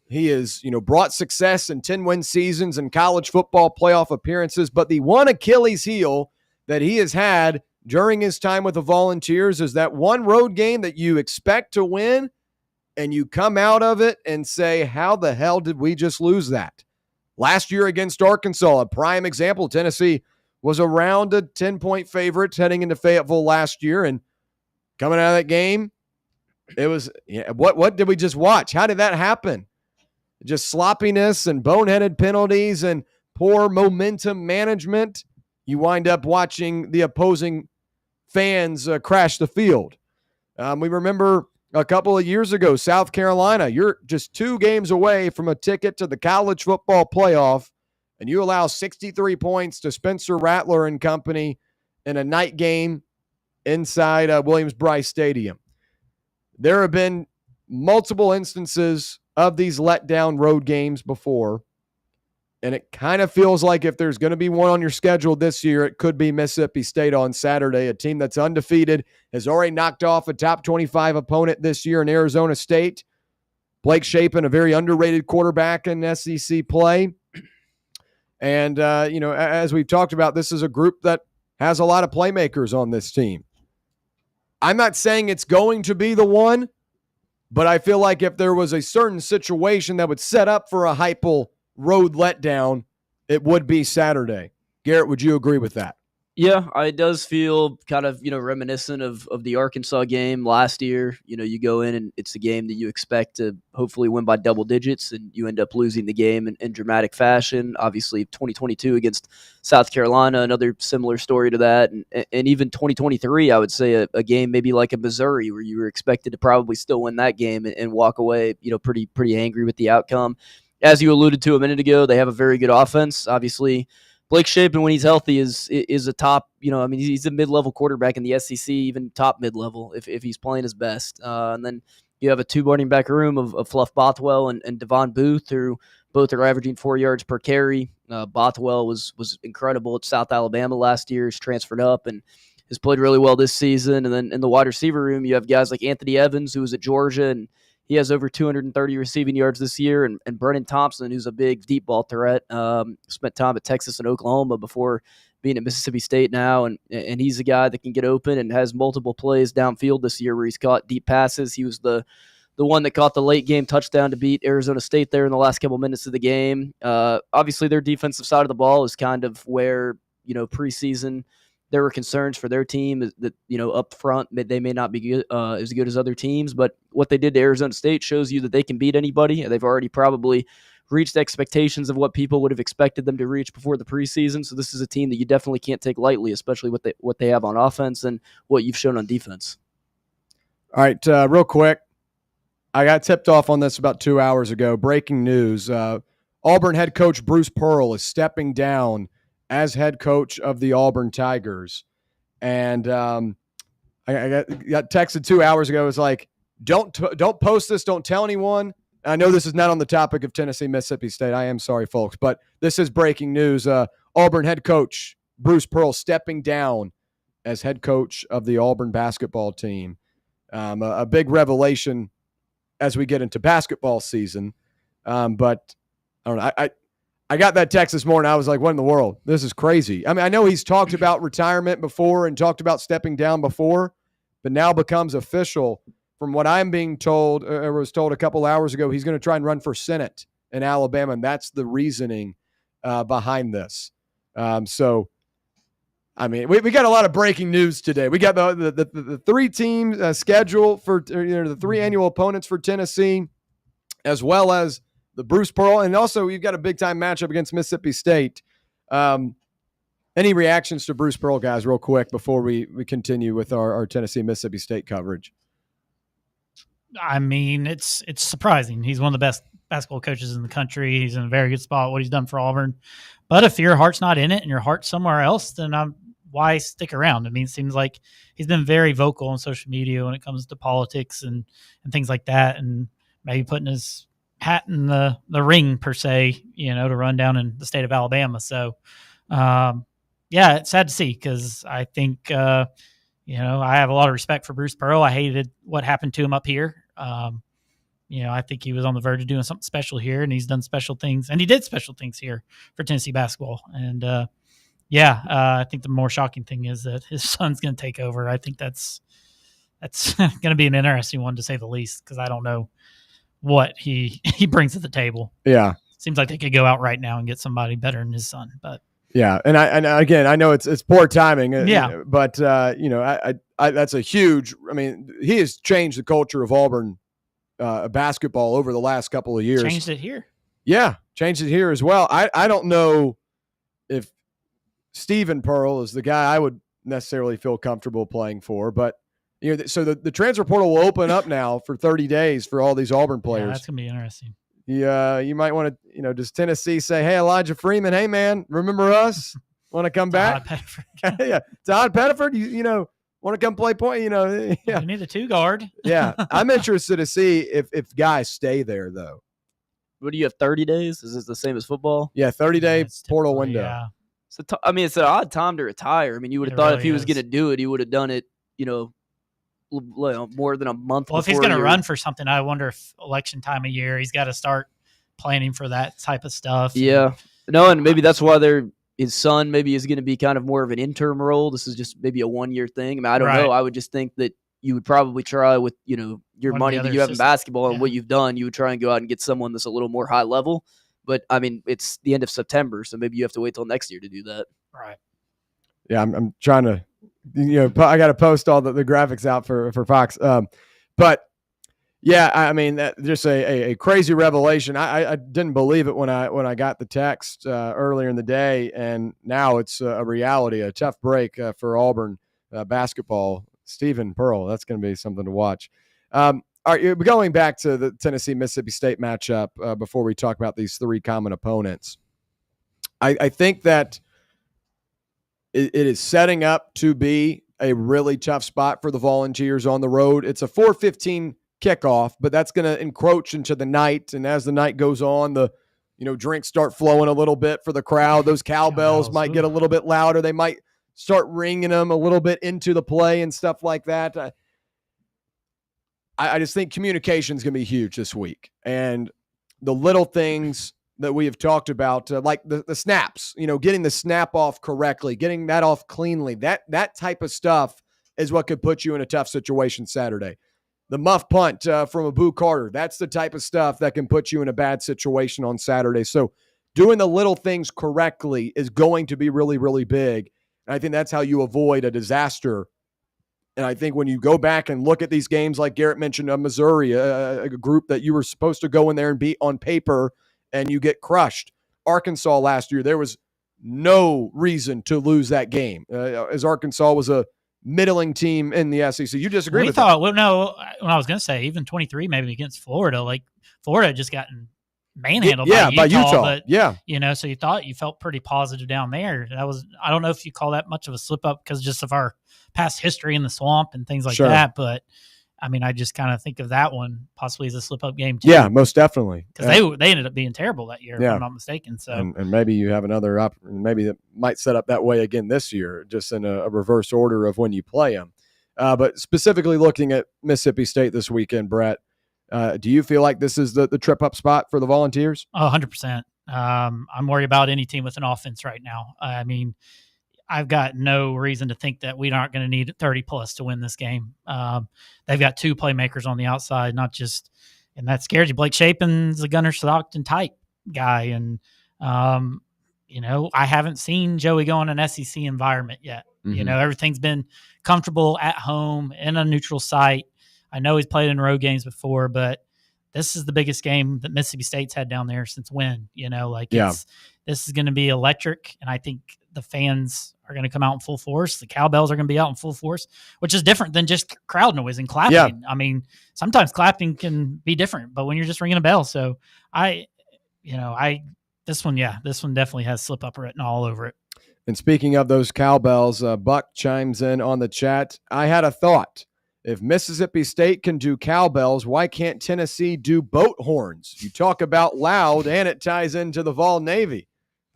He has, brought success in 10-win seasons and college football playoff appearances. But the one Achilles heel that he has had during his time with the Volunteers is that one road game that you expect to win, and you come out of it and say, how the hell did we just lose that? Last year against Arkansas, a prime example. Tennessee was around a 10-point favorite heading into Fayetteville last year, and coming out of that game, it was, what did we just watch? How did that happen? Just sloppiness and boneheaded penalties and poor momentum management. You wind up watching the opposing fans crash the field. We remember a couple of years ago, South Carolina, you're just 2 games away from a ticket to the college football playoff, and you allow 63 points to Spencer Rattler and company in a night game inside Williams-Brice Stadium. There have been multiple instances of these letdown road games before, and it kind of feels like if there's going to be one on your schedule this year, it could be Mississippi State on Saturday, a team that's undefeated, has already knocked off a top 25 opponent this year in Arizona State. Blake Shapen, a very underrated quarterback in SEC play. And, as we've talked about, this is a group that has a lot of playmakers on this team. I'm not saying it's going to be the one, but I feel like if there was a certain situation that would set up for a Heupel road letdown, it would be Saturday. Garrett, would you agree with that? Yeah, it does feel kind of, reminiscent of the Arkansas game last year. You go in and it's a game that you expect to hopefully win by double digits, and you end up losing the game in dramatic fashion. Obviously, 2022 against South Carolina, another similar story to that. And even 2023, I would say a game maybe like a Missouri where you were expected to probably still win that game and walk away, pretty angry with the outcome. As you alluded to a minute ago, they have a very good offense. Obviously, Blake Shapen, when he's healthy, is a top, he's a mid-level quarterback in the SEC, even top mid-level if he's playing his best. And then you have a 2 running back room of Fluff Bothwell and Devon Booth, who both are averaging 4 yards per carry. Bothwell was incredible at South Alabama last year. He's transferred up and has played really well this season. And then in the wide receiver room, you have guys like Anthony Evans, who was at Georgia, and he has over 230 receiving yards this year, and Brennan Thompson, who's a big deep ball threat, spent time at Texas and Oklahoma before being at Mississippi State now, and he's a guy that can get open and has multiple plays downfield this year where he's caught deep passes. He was the one that caught the late game touchdown to beat Arizona State there in the last couple minutes of the game. Obviously, their defensive side of the ball is kind of where preseason there were concerns for their team that, up front, they may not be as good as other teams, but what they did to Arizona State shows you that they can beat anybody. They've already probably reached expectations of what people would have expected them to reach before the preseason. So this is a team that you definitely can't take lightly, especially what they have on offense and what you've shown on defense. All right, real quick. I got tipped off on this about 2 hours ago. Breaking news. Auburn head coach Bruce Pearl is stepping down as head coach of the Auburn Tigers. And I got texted 2 hours ago. It was like, don't post this. Don't tell anyone. I know this is not on the topic of Tennessee, Mississippi State. I am sorry, folks, but this is breaking news. Auburn head coach Bruce Pearl stepping down as head coach of the Auburn basketball team. A big revelation as we get into basketball season. But I don't know. I got that text this morning. I was like, what in the world? This is crazy. I mean, I know he's talked about retirement before and talked about stepping down before, but now becomes official. From what I'm being told, or was told a couple hours ago, he's going to try and run for Senate in Alabama, and that's the reasoning behind this. So, I mean, we got a lot of breaking news today. We got the 3-team schedule for the 3 annual opponents for Tennessee, as well as the Bruce Pearl, and also you've got a big-time matchup against Mississippi State. And Any reactions to Bruce Pearl, guys, real quick before we continue with our Tennessee Mississippi State coverage? I mean, it's surprising. He's one of the best basketball coaches in the country. He's in a very good spot, what he's done for Auburn. But if your heart's not in it and your heart's somewhere else, then why stick around? I mean, it seems like he's been very vocal on social media when it comes to politics and things like that, and maybe putting his hat in the ring, per se, to run down in the state of Alabama. So, yeah, it's sad to see because I think I have a lot of respect for Bruce Pearl. I hated what happened to him up here. I think he was on the verge of doing something special here, and he's done special things, and he did special things here for Tennessee basketball. And I think the more shocking thing is that his son's going to take over. I think that's going to be an interesting one, to say the least, because I don't know what he brings to the table. Yeah, seems like they could go out right now and get somebody better than his son, but. Yeah, and again, I know it's poor timing. Yeah, but I that's a huge. I mean, he has changed the culture of Auburn basketball over the last couple of years. Changed it here. Yeah, changed it here as well. I don't know if Stephen Pearl is the guy I would necessarily feel comfortable playing for, but so the transfer portal will open up now for 30 days for all these Auburn players. Yeah, that's gonna be interesting. You might want to, does Tennessee say, hey, Elijah Freeman, hey, man, remember us? Want to come back? Yeah. Todd Pettiford, you want to come play point? Yeah. You need a 2-guard. Yeah. I'm interested to see if guys stay there, though. What do you have, 30 days? Is this the same as football? Yeah, 30-day portal window. Yeah. So, it's an odd time to retire. I mean, you would have thought if he was going to do it, he would have done it, more than a month. Well, if he's going to run for something, I wonder if election time of year, he's got to start planning for that type of stuff. Yeah. No, and maybe that's why his son maybe is going to be kind of more of an interim role. This is just maybe a 1-year thing. I mean, I don't know. I would just think that you would probably try with, your money that you have in basketball and what you've done, you would try and go out and get someone that's a little more high level. But, I mean, it's the end of September, so maybe you have to wait till next year to do that. Right. Yeah, I'm trying to I got to post all the graphics out for Fox. But yeah, I mean, that just a crazy revelation. I didn't believe it when I got the text earlier in the day, and now it's a reality. A tough break for Auburn basketball. Stephen Pearl, that's going to be something to watch. All right, going back to the Tennessee Mississippi State matchup before we talk about these 3 common opponents. I think that it is setting up to be a really tough spot for the Volunteers on the road. It's a 4:15 kickoff, but that's going to encroach into the night. And as the night goes on, the drinks start flowing a little bit for the crowd. Those cowbells might get a little bit louder. They might start ringing them a little bit into the play and stuff like that. I just think communication is going to be huge this week. And the little things that we have talked about, like the snaps, getting the snap off correctly, getting that off cleanly, that type of stuff is what could put you in a tough situation Saturday. The muff punt from Abu Carter, that's the type of stuff that can put you in a bad situation on Saturday. So doing the little things correctly is going to be really, really big. And I think that's how you avoid a disaster. And I think when you go back and look at these games, like Garrett mentioned, Missouri, a group that you were supposed to go in there and beat on paper, and you get crushed. Arkansas last year, there was no reason to lose that game, as Arkansas was a middling team in the SEC. You disagree with that? Well, no, when I was going to say, even 23 maybe against Florida, like Florida had just gotten manhandled by Utah. But, so you felt pretty positive down there. I don't know if you call that much of a slip up because just of our past history in the swamp and things like that, but I mean, I just kind of think of that one possibly as a slip-up game, too. Yeah, most definitely. Because they ended up being terrible that year, if I'm not mistaken. So, and maybe you have another maybe that might set up that way again this year, just in a reverse order of when you play them. But specifically looking at Mississippi State this weekend, Brett, do you feel like this is the trip-up spot for the Volunteers? 100%. I'm worried about any team with an offense right now. I mean, I've got no reason to think that we aren't going to need 30-plus to win this game. They've got 2 playmakers on the outside, and that scares you. Blake Shapen's a Gunnar Stockton type guy, and I haven't seen Joey go in an SEC environment yet. Mm-hmm. Everything's been comfortable at home in a neutral site. I know he's played in road games before, but this is the biggest game that Mississippi State's had down there since when, Yeah. This is going to be electric. And I think the fans are going to come out in full force. The cowbells are going to be out in full force, which is different than just crowd noise and clapping. Yeah. I mean, sometimes clapping can be different, but when you're just ringing a bell. So this one definitely has slip up written all over it. And speaking of those cowbells, Buck chimes in on the chat. I had a thought. If Mississippi State can do cowbells, why can't Tennessee do boat horns? You talk about loud, and it ties into the Vol Navy.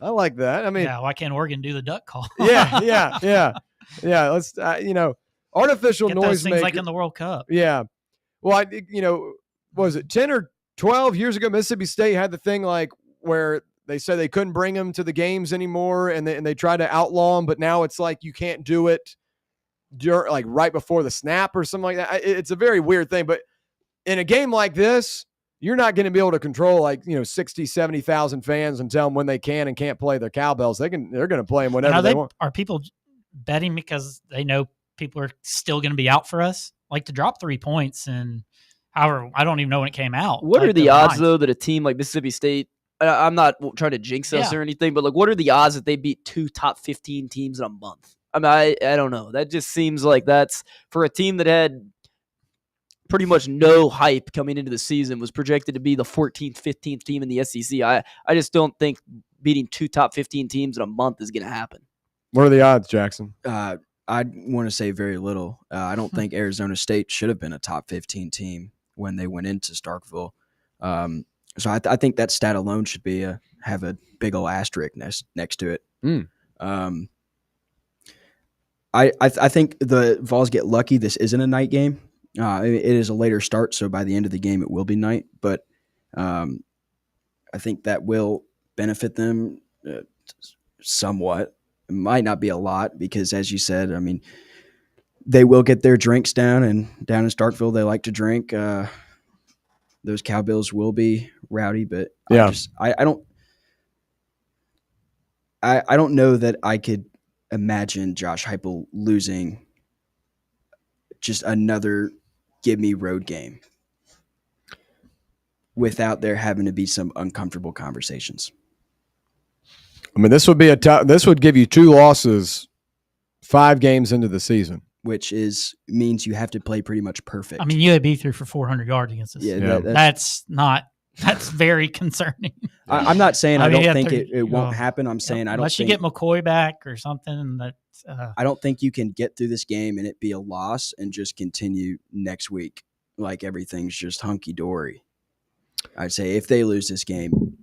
I like that. I mean, why can't Oregon do the duck call? yeah. Let's, artificial Get noise those things maker. like in the World Cup. Yeah. Well, was it 10 or 12 years ago, Mississippi State had the thing like where they said they couldn't bring them to the games anymore, and they tried to outlaw them, but now it's like you can't do it like right before the snap or something like that. It's a very weird thing, but in a game like this, you're not going to be able to control 60, 70,000 fans and tell them when they can and can't play their cowbells. They're going to play them whenever they want. Are people betting because they know people are still going to be out for us? Like to drop 3 points and however, I don't even know when it came out. What are the odds though that a team like Mississippi State, I'm not trying to jinx us or anything, but what are the odds that they beat 2 top 15 teams in a month? I mean, I don't know. That just seems like that's for a team that had pretty much no hype coming into the season, was projected to be the 14th, 15th team in the SEC. I just don't think beating 2 top 15 teams in a month is going to happen. What are the odds, Jackson? I want to say very little. I don't think Arizona State should have been a top 15 team when they went into Starkville. So I think that stat alone should be have a big old asterisk next to it. I think the Vols get lucky. This isn't a night game. It is a later start, so by the end of the game, it will be night. But I think that will benefit them somewhat. It might not be a lot because, as you said, I mean, they will get their drinks down, and down in Starkville, they like to drink. Those cowbells will be rowdy, but yeah, I don't know that I could imagine Josh Heupel losing just another give me road game without there having to be some uncomfortable conversations. I mean, this would give you 2 losses 5 games into the season, which means you have to play pretty much perfect. I mean, UAB threw for 400 yards against us. Yeah. That's very concerning. I'm not saying I don't think it won't happen. I'm saying I don't. Unless you get McCoy back or something. I don't think you can get through this game and it be a loss and just continue next week like everything's just hunky dory. I'd say if they lose this game,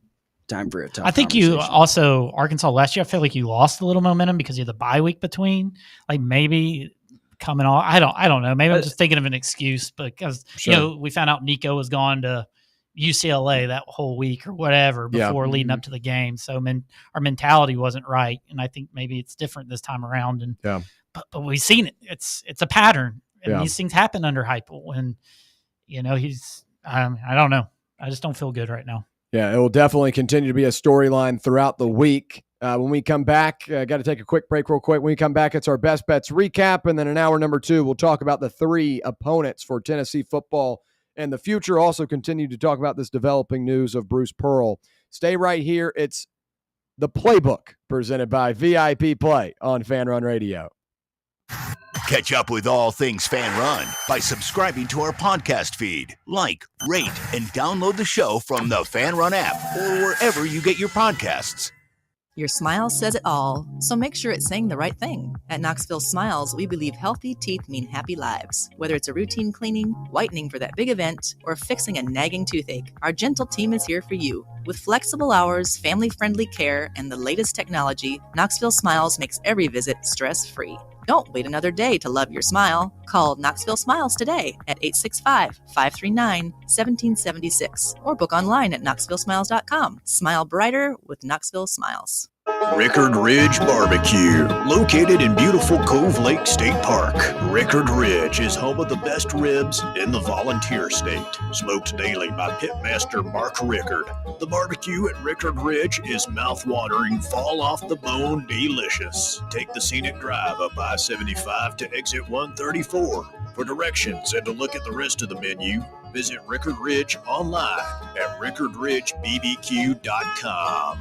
time for a tough. I think you also Arkansas last year. I feel like you lost a little momentum because you had the bye week between. Like maybe coming off. I don't know. Maybe I'm just thinking of an excuse because we found out Nico was gone to UCLA that whole week or whatever before leading up to the game. So our mentality wasn't right, and I think maybe it's different this time around. And but we've seen it. It's a pattern, and these things happen under Heupel. And he's I don't know. I just don't feel good right now. Yeah, it will definitely continue to be a storyline throughout the week. When we come back, got to take a quick break real quick. When we come back, it's our best bets recap, and then in hour number 2, we'll talk about the 3 opponents for Tennessee football and the future. Also continue to talk about this developing news of Bruce Pearl. Stay right here. It's the Playbook presented by VIP Play on Fan Run Radio. Catch up with all things Fan Run by subscribing to our podcast feed. Like, rate, and download the show from the Fan Run app or wherever you get your podcasts. Your smile says it all, so make sure it's saying the right thing. At Knoxville Smiles, we believe healthy teeth mean happy lives. Whether it's a routine cleaning, whitening for that big event, or fixing a nagging toothache, our gentle team is here for you. With flexible hours, family-friendly care, and the latest technology, Knoxville Smiles makes every visit stress-free. Don't wait another day to love your smile. Call Knoxville Smiles today at 865-539-1776 or book online at knoxvillesmiles.com. Smile brighter with Knoxville Smiles. Rickard Ridge Barbecue, located in beautiful Cove Lake State Park. Rickard Ridge is home of the best ribs in the Volunteer State. Smoked daily by Pitmaster Mark Rickard. The barbecue at Rickard Ridge is mouth-watering, fall-off-the-bone delicious. Take the scenic drive up I-75 to exit 134. For directions and to look at the rest of the menu, Visit Rickard Ridge online at rickardridgebbq.com.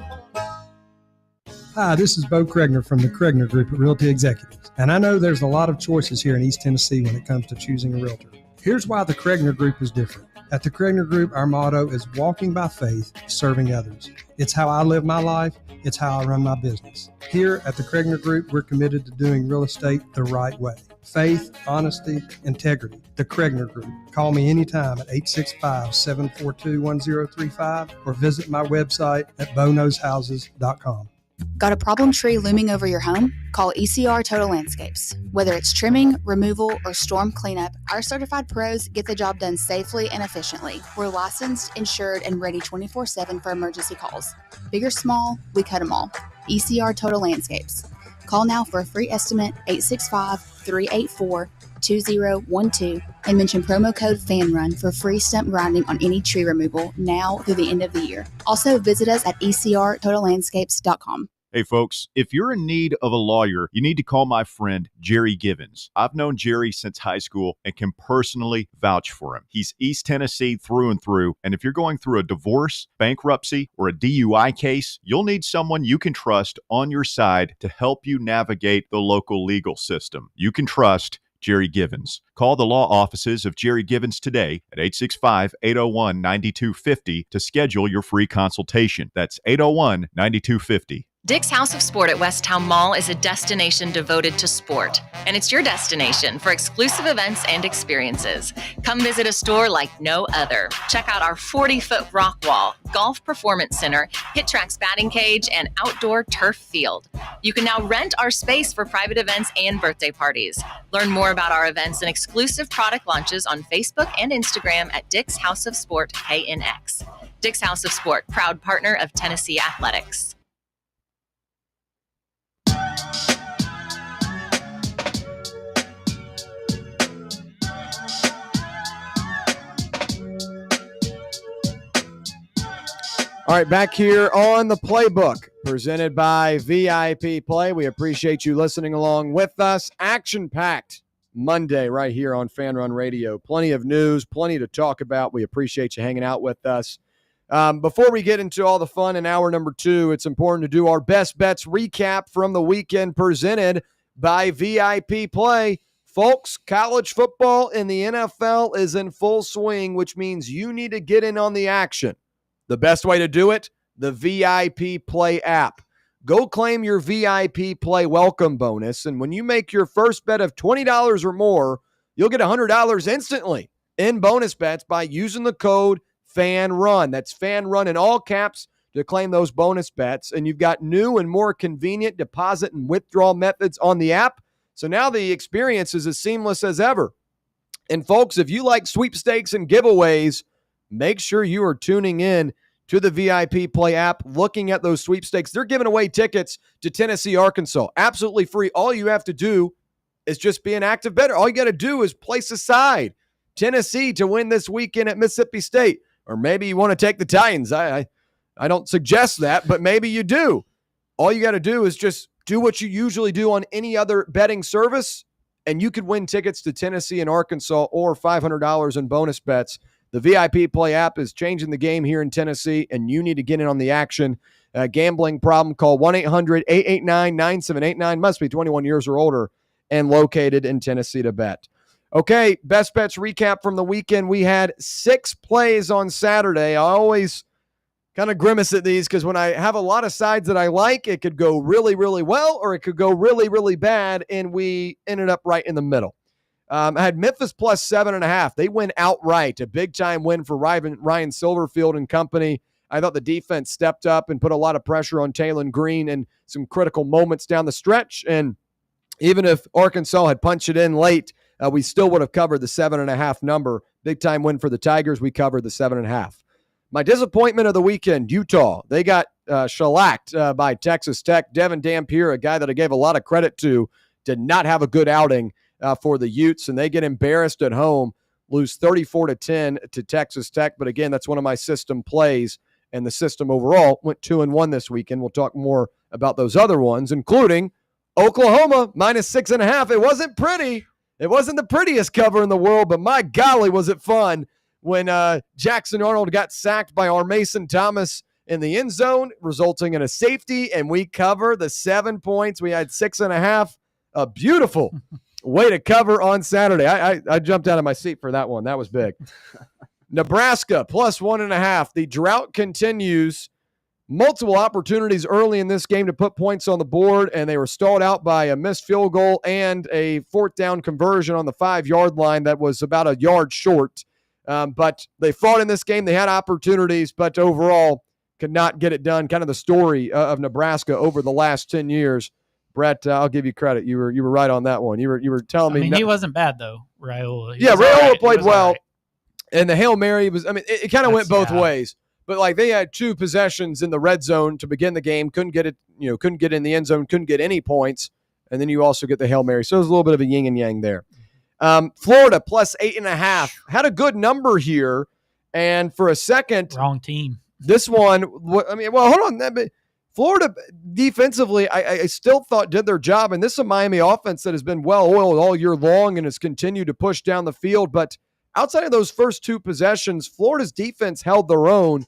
Hi, this is Bo Kregner from the Kregner Group at Realty Executives, and I know there's a lot of choices here in East Tennessee when it comes to choosing a realtor. Here's why the Kregner Group is different. At the Kregner Group, our motto is walking by faith, serving others. It's how I live my life. It's how I run my business. Here at the Kregner Group, we're committed to doing real estate the right way. Faith, honesty, integrity. The Kregner Group. Call me anytime at 865-742-1035 or visit my website at bonoshouses.com. Got a problem tree looming over your home? Call ECR Total Landscapes. Whether it's trimming, removal, or storm cleanup, our certified pros get the job done safely and efficiently. We're licensed, insured, and ready 24/7 for emergency calls. Big or small, we cut them all. ECR Total Landscapes. Call now for a free estimate, 865-384-2012, and mention promo code FANRUN for free stump grinding on any tree removal now through the end of the year. Also, visit us at ecrtotallandscapes.com. Hey folks, if you're in need of a lawyer, you need to call my friend Jerry Givens. I've known Jerry since high school and can personally vouch for him. He's East Tennessee through and through, and if you're going through a divorce, bankruptcy, or a DUI case, you'll need someone you can trust on your side to help you navigate the local legal system. You can trust Jerry Givens. Call the law offices of Jerry Givens today at 865-801-9250 to schedule your free consultation. That's 801-9250. Dick's House of Sport at Westtown Mall is a destination devoted to sport, and it's your destination for exclusive events and experiences. Come visit a store like no other. Check out our 40-foot rock wall, golf performance center, Hit Tracks batting cage, and outdoor turf field. You can now rent our space for private events and birthday parties. Learn more about our events and exclusive product launches on Facebook and Instagram at Dick's House of Sport KNX. Dick's House of Sport, proud partner of Tennessee Athletics. All right, back here on the Playbook, presented by VIP Play. We appreciate you listening along with us. Action-packed Monday right here on Fan Run Radio. Plenty of news, plenty to talk about. We appreciate you hanging out with us. Before we get into all the fun in hour number 2, it's important to do our best bets recap from the weekend presented by VIP Play. Folks, college football in the NFL is in full swing, which means you need to get in on the action. The best way to do it, the VIP Play app. Go claim your VIP Play welcome bonus, and when you make your first bet of $20 or more, you'll get $100 instantly in bonus bets by using the code FANRUN. That's FANRUN in all caps to claim those bonus bets, and you've got new and more convenient deposit and withdrawal methods on the app, so now the experience is as seamless as ever. And folks, if you like sweepstakes and giveaways, make sure you are tuning in to the VIP Play app, looking at those sweepstakes. They're giving away tickets to Tennessee, Arkansas, absolutely free. All you have to do is just be an active bettor. All you got to do is place aside Tennessee to win this weekend at Mississippi State. Or maybe you want to take the Titans. I don't suggest that, but maybe you do. All you got to do is just do what you usually do on any other betting service, and you could win tickets to Tennessee and Arkansas or $500 in bonus bets. The VIP Play app is changing the game here in Tennessee, and you need to get in on the action. Gambling problem, call 1-800-889-9789. Must be 21 years or older and located in Tennessee to bet. Okay, best bets recap from the weekend. We had 6 plays on Saturday. I always kind of grimace at these because when I have a lot of sides that I like, it could go really, really well or it could go really, really bad, and we ended up right in the middle. I had Memphis plus 7.5. They win outright. A big-time win for Ryan Silverfield and company. I thought the defense stepped up and put a lot of pressure on Taylon Green in some critical moments down the stretch. And even if Arkansas had punched it in late, we still would have covered the 7.5 number. Big-time win for the Tigers. We covered the 7.5. My disappointment of the weekend, Utah. They got shellacked by Texas Tech. Devin Dampier, a guy that I gave a lot of credit to, did not have a good outing for the Utes, and they get embarrassed at home, lose 34-10 to Texas Tech. But again, that's one of my system plays, and the system overall went 2-1 this weekend. We'll talk more about those other ones, including Oklahoma minus 6.5. It wasn't pretty. It wasn't the prettiest cover in the world, but my golly, was it fun. when Jackson Arnold got sacked by our Mason Thomas in the end zone, resulting in a safety, and we cover the 7 points. We had 6.5. A beautiful way to cover on Saturday. I jumped out of my seat for that one. That was big. Nebraska plus 1.5. The drought continues. Multiple opportunities early in this game to put points on the board, and they were stalled out by a missed field goal and a fourth down conversion on the 5-yard line that was about a yard short. But they fought in this game. They had opportunities, but overall could not get it done. Kind of the story of Nebraska over the last 10 years. Brett, I'll give you credit. You were right on that one. You were telling me. He wasn't bad though, Raiola. Raiola played well, and the Hail Mary was. I mean, it kind of went both ways. But like they had 2 possessions in the red zone to begin the game, couldn't get it. Couldn't get in the end zone, couldn't get any points, and then you also get the Hail Mary. So it was a little bit of a yin and yang there. Florida plus 8.5 had a good number here, and for a second, wrong team. This one, hold on. Florida defensively, I still thought did their job, and this is a Miami offense that has been well-oiled all year long and has continued to push down the field. But outside of those first 2 possessions, Florida's defense held their own.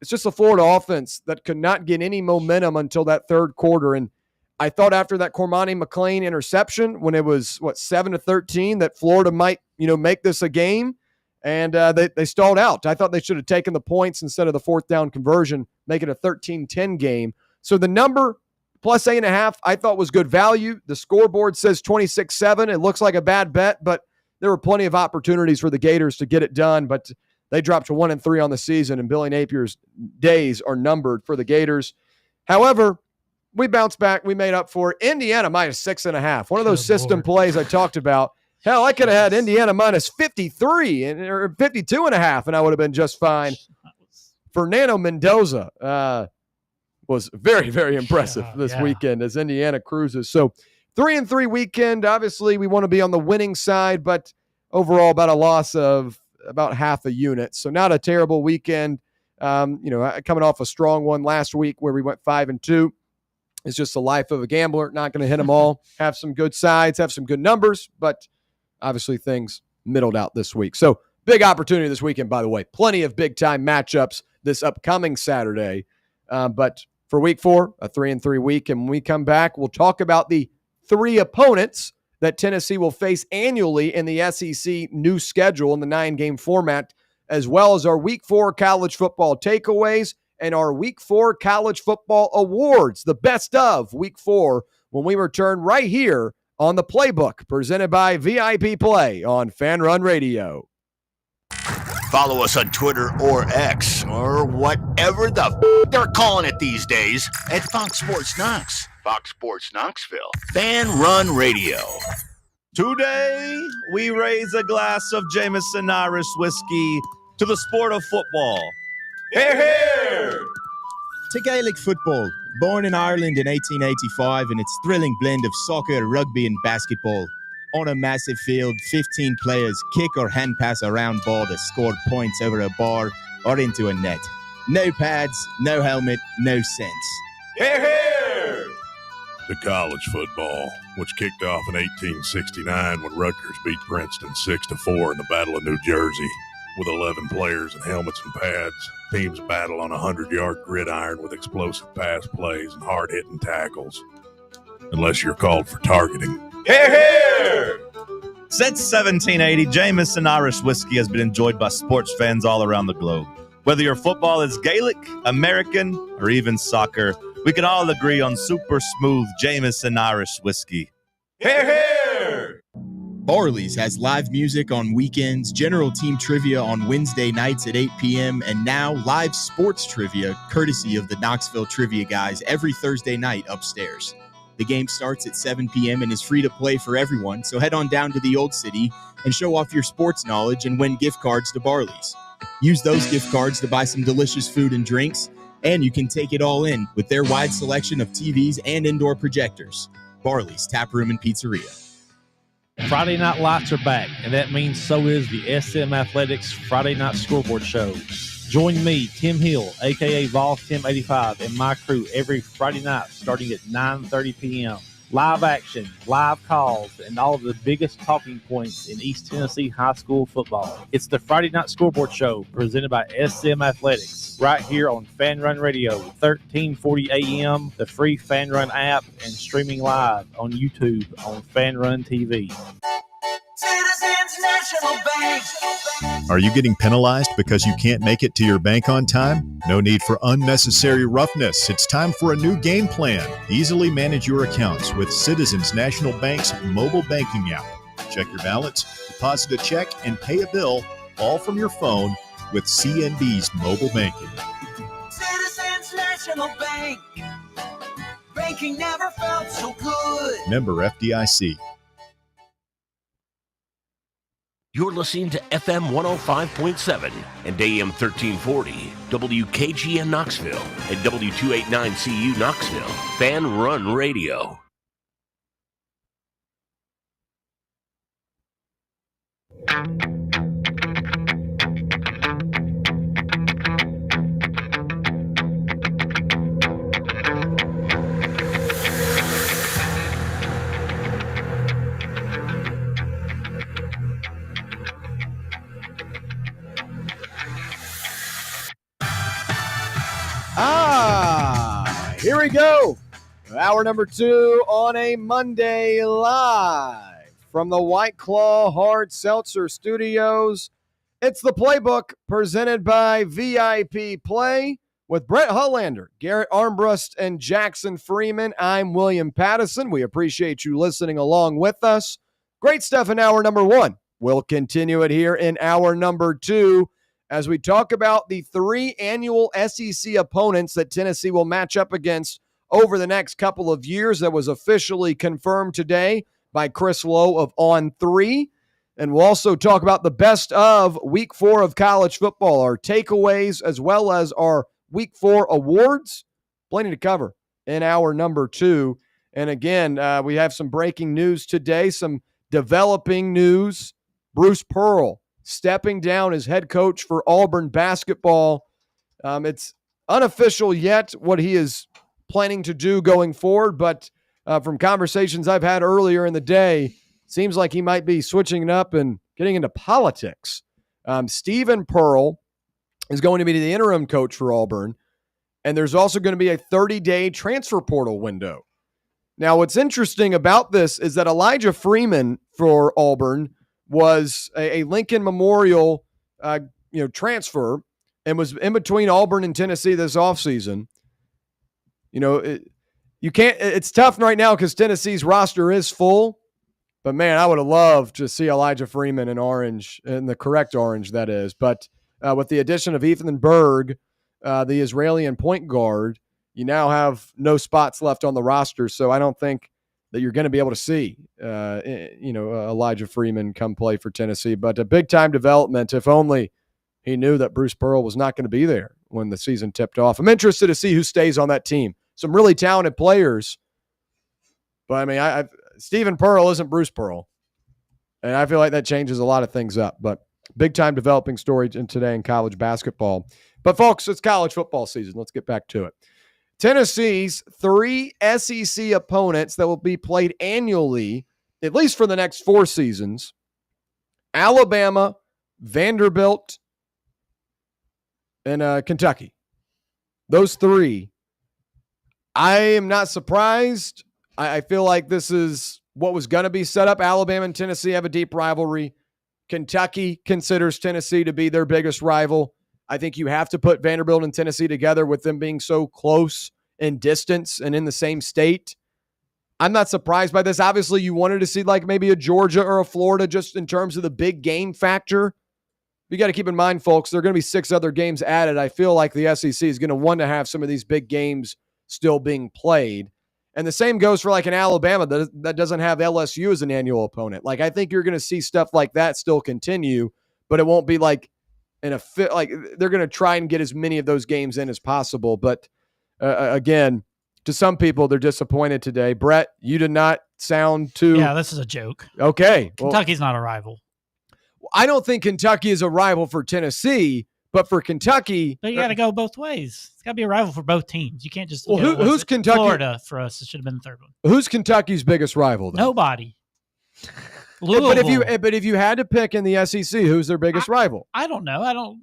It's just a Florida offense that could not get any momentum until that third quarter. And I thought after that Cormani McClain interception, when it was 7-13, that Florida might make this a game. And they stalled out. I thought they should have taken the points instead of the fourth down conversion, make it a 13-10 game. So the number plus 8.5 I thought was good value. The scoreboard says 26-7. It looks like a bad bet, but there were plenty of opportunities for the Gators to get it done. But they dropped to 1-3 on the season, and Billy Napier's days are numbered for the Gators. However, we bounced back. We made up for it. Indiana minus 6.5. One of those system plays I talked about. Hell, I could have had Indiana minus 53 or 52.5, and I would have been just fine. Fernando Mendoza was very, very impressive this weekend as Indiana cruises. So 3-3 weekend. Obviously, we want to be on the winning side, but overall about a loss of about half a unit. So not a terrible weekend. Coming off a strong one last week where we went 5-2. It's just the life of a gambler. Not going to hit them all. Have some good sides, have some good numbers, but obviously things middled out this week. So big opportunity this weekend, by the way. Plenty of big-time matchups this upcoming Saturday. But for week 4, a 3-3 week. And when we come back, we'll talk about the 3 opponents that Tennessee will face annually in the SEC new schedule in the 9-game format, as well as our week 4 college football takeaways and our week 4 college football awards, the best of week 4, when we return right here on the Playbook, presented by VIP Play on Fan Run Radio. Follow us on Twitter or X or whatever the they're calling it these days at Fox Sports Knox, Fox Sports Knoxville, Fan Run Radio. Today, we raise a glass of Jameson Irish whiskey to the sport of football. Hear, hear! To Gaelic football, born in Ireland in 1885 in its thrilling blend of soccer, rugby and basketball. On a massive field, 15 players kick or hand pass a round ball to score points over a bar or into a net. No pads, no helmet, no sense. Hear, hear! To college football, which kicked off in 1869 when Rutgers beat Princeton 6-4 in the Battle of New Jersey. With 11 players and helmets and pads, teams battle on a 100-yard gridiron with explosive pass plays and hard-hitting tackles. Unless you're called for targeting. Hear, hear! Since 1780, Jameson Irish whiskey has been enjoyed by sports fans all around the globe. Whether your football is Gaelic, American, or even soccer, we can all agree on super smooth Jameson Irish whiskey. Hear, hear! Barley's has live music on weekends, general team trivia on Wednesday nights at 8 p.m., and now live sports trivia courtesy of the Knoxville Trivia Guys every Thursday night upstairs. The game starts at 7 p.m. and is free to play for everyone, so head on down to the Old City and show off your sports knowledge and win gift cards to Barley's. Use those gift cards to buy some delicious food and drinks, and you can take it all in with their wide selection of TVs and indoor projectors. Barley's Tap Room and Pizzeria. Friday Night Lights are back, and that means so is the SM Athletics Friday Night Scoreboard Show. Join me, Tim Hill, a.k.a. Vol Tim 85, and my crew every Friday night starting at 9:30 p.m. Live action, live calls, and all of the biggest talking points in East Tennessee high school football. It's the Friday Night Scoreboard Show presented by SM Athletics right here on Fan Run Radio, 1340 AM, the free Fan Run app, and streaming live on YouTube on Fan Run TV. Citizens National Bank. Are you getting penalized because you can't make it to your bank on time? No need for unnecessary roughness. It's time for a new game plan. Easily manage your accounts with Citizens National Bank's mobile banking app. Check your balance, deposit a check, and pay a bill all from your phone with CNB's mobile banking. Citizens National Bank. Banking never felt so good. Member FDIC. You're listening to FM 105.7 and AM 1340, WKGN Knoxville, and W289CU Knoxville, Fan Run Radio. Here we go. Hour number 2 on a Monday, live from the White Claw Hard Seltzer Studios. It's the Playbook presented by VIP Play with Brett Hullander, Garrett Armbrust, and Jackson Freeman. I'm William Pattison. We appreciate you listening along with us. Great stuff in hour number 1. We'll continue it here in hour number 2 as we talk about the 3 annual SEC opponents that Tennessee will match up against over the next couple of years. That was officially confirmed today by Chris Lowe of On3. And we'll also talk about the best of Week 4 of college football, our takeaways, as well as our Week 4 awards. Plenty to cover in hour number 2. And again, we have some breaking news today, some developing news. Bruce Pearl stepping down as head coach for Auburn basketball. It's unofficial yet what he is planning to do going forward, but from conversations I've had earlier in the day, seems like he might be switching it up and getting into politics. Stephen Pearl is going to be the interim coach for Auburn, and there's also going to be a 30-day transfer portal window. Now, what's interesting about this is that Elijah Freeman for Auburn was a Lincoln Memorial transfer and was in between Auburn and Tennessee this offseason. It's tough right now because Tennessee's roster is full, but man, I would have loved to see Elijah Freeman in orange, in the correct orange, that is. But with the addition of Ethan Berg, the Israeli point guard, you now have no spots left on the roster. So I don't think that you're going to be able to see, Elijah Freeman come play for Tennessee. But a big-time development, if only he knew that Bruce Pearl was not going to be there when the season tipped off. I'm interested to see who stays on that team. Some really talented players. But, I mean, Stephen Pearl isn't Bruce Pearl. And I feel like that changes a lot of things up. But big-time developing story today in college basketball. But, folks, it's college football season. Let's get back to it. Tennessee's 3 SEC opponents that will be played annually, at least for the next 4 seasons: Alabama, Vanderbilt, and Kentucky. Those 3. I am not surprised. I feel like this is what was going to be set up. Alabama and Tennessee have a deep rivalry. Kentucky considers Tennessee to be their biggest rival. I think you have to put Vanderbilt and Tennessee together with them being so close in distance and in the same state. I'm not surprised by this. Obviously, you wanted to see like maybe a Georgia or a Florida just in terms of the big game factor. You got to keep in mind, folks, there are going to be 6 other games added. I feel like the SEC is going to want to have some of these big games still being played. And the same goes for like an Alabama that doesn't have LSU as an annual opponent. Like, I think you're going to see stuff like that still continue, but it won't be like they're going to try and get as many of those games in as possible. But again, to some people, they're disappointed today. Brett, you did not sound too. Yeah, this is a joke. Okay. Kentucky's not a rival. I don't think Kentucky is a rival for Tennessee, But for Kentucky, But you got to go both ways. It's got to be a rival for both teams. You can't just. Well, who's Kentucky? Florida for us. It should have been the third one. Who's Kentucky's biggest rival? Then? Nobody. But if you had to pick in the SEC, who's their biggest rival? I don't know.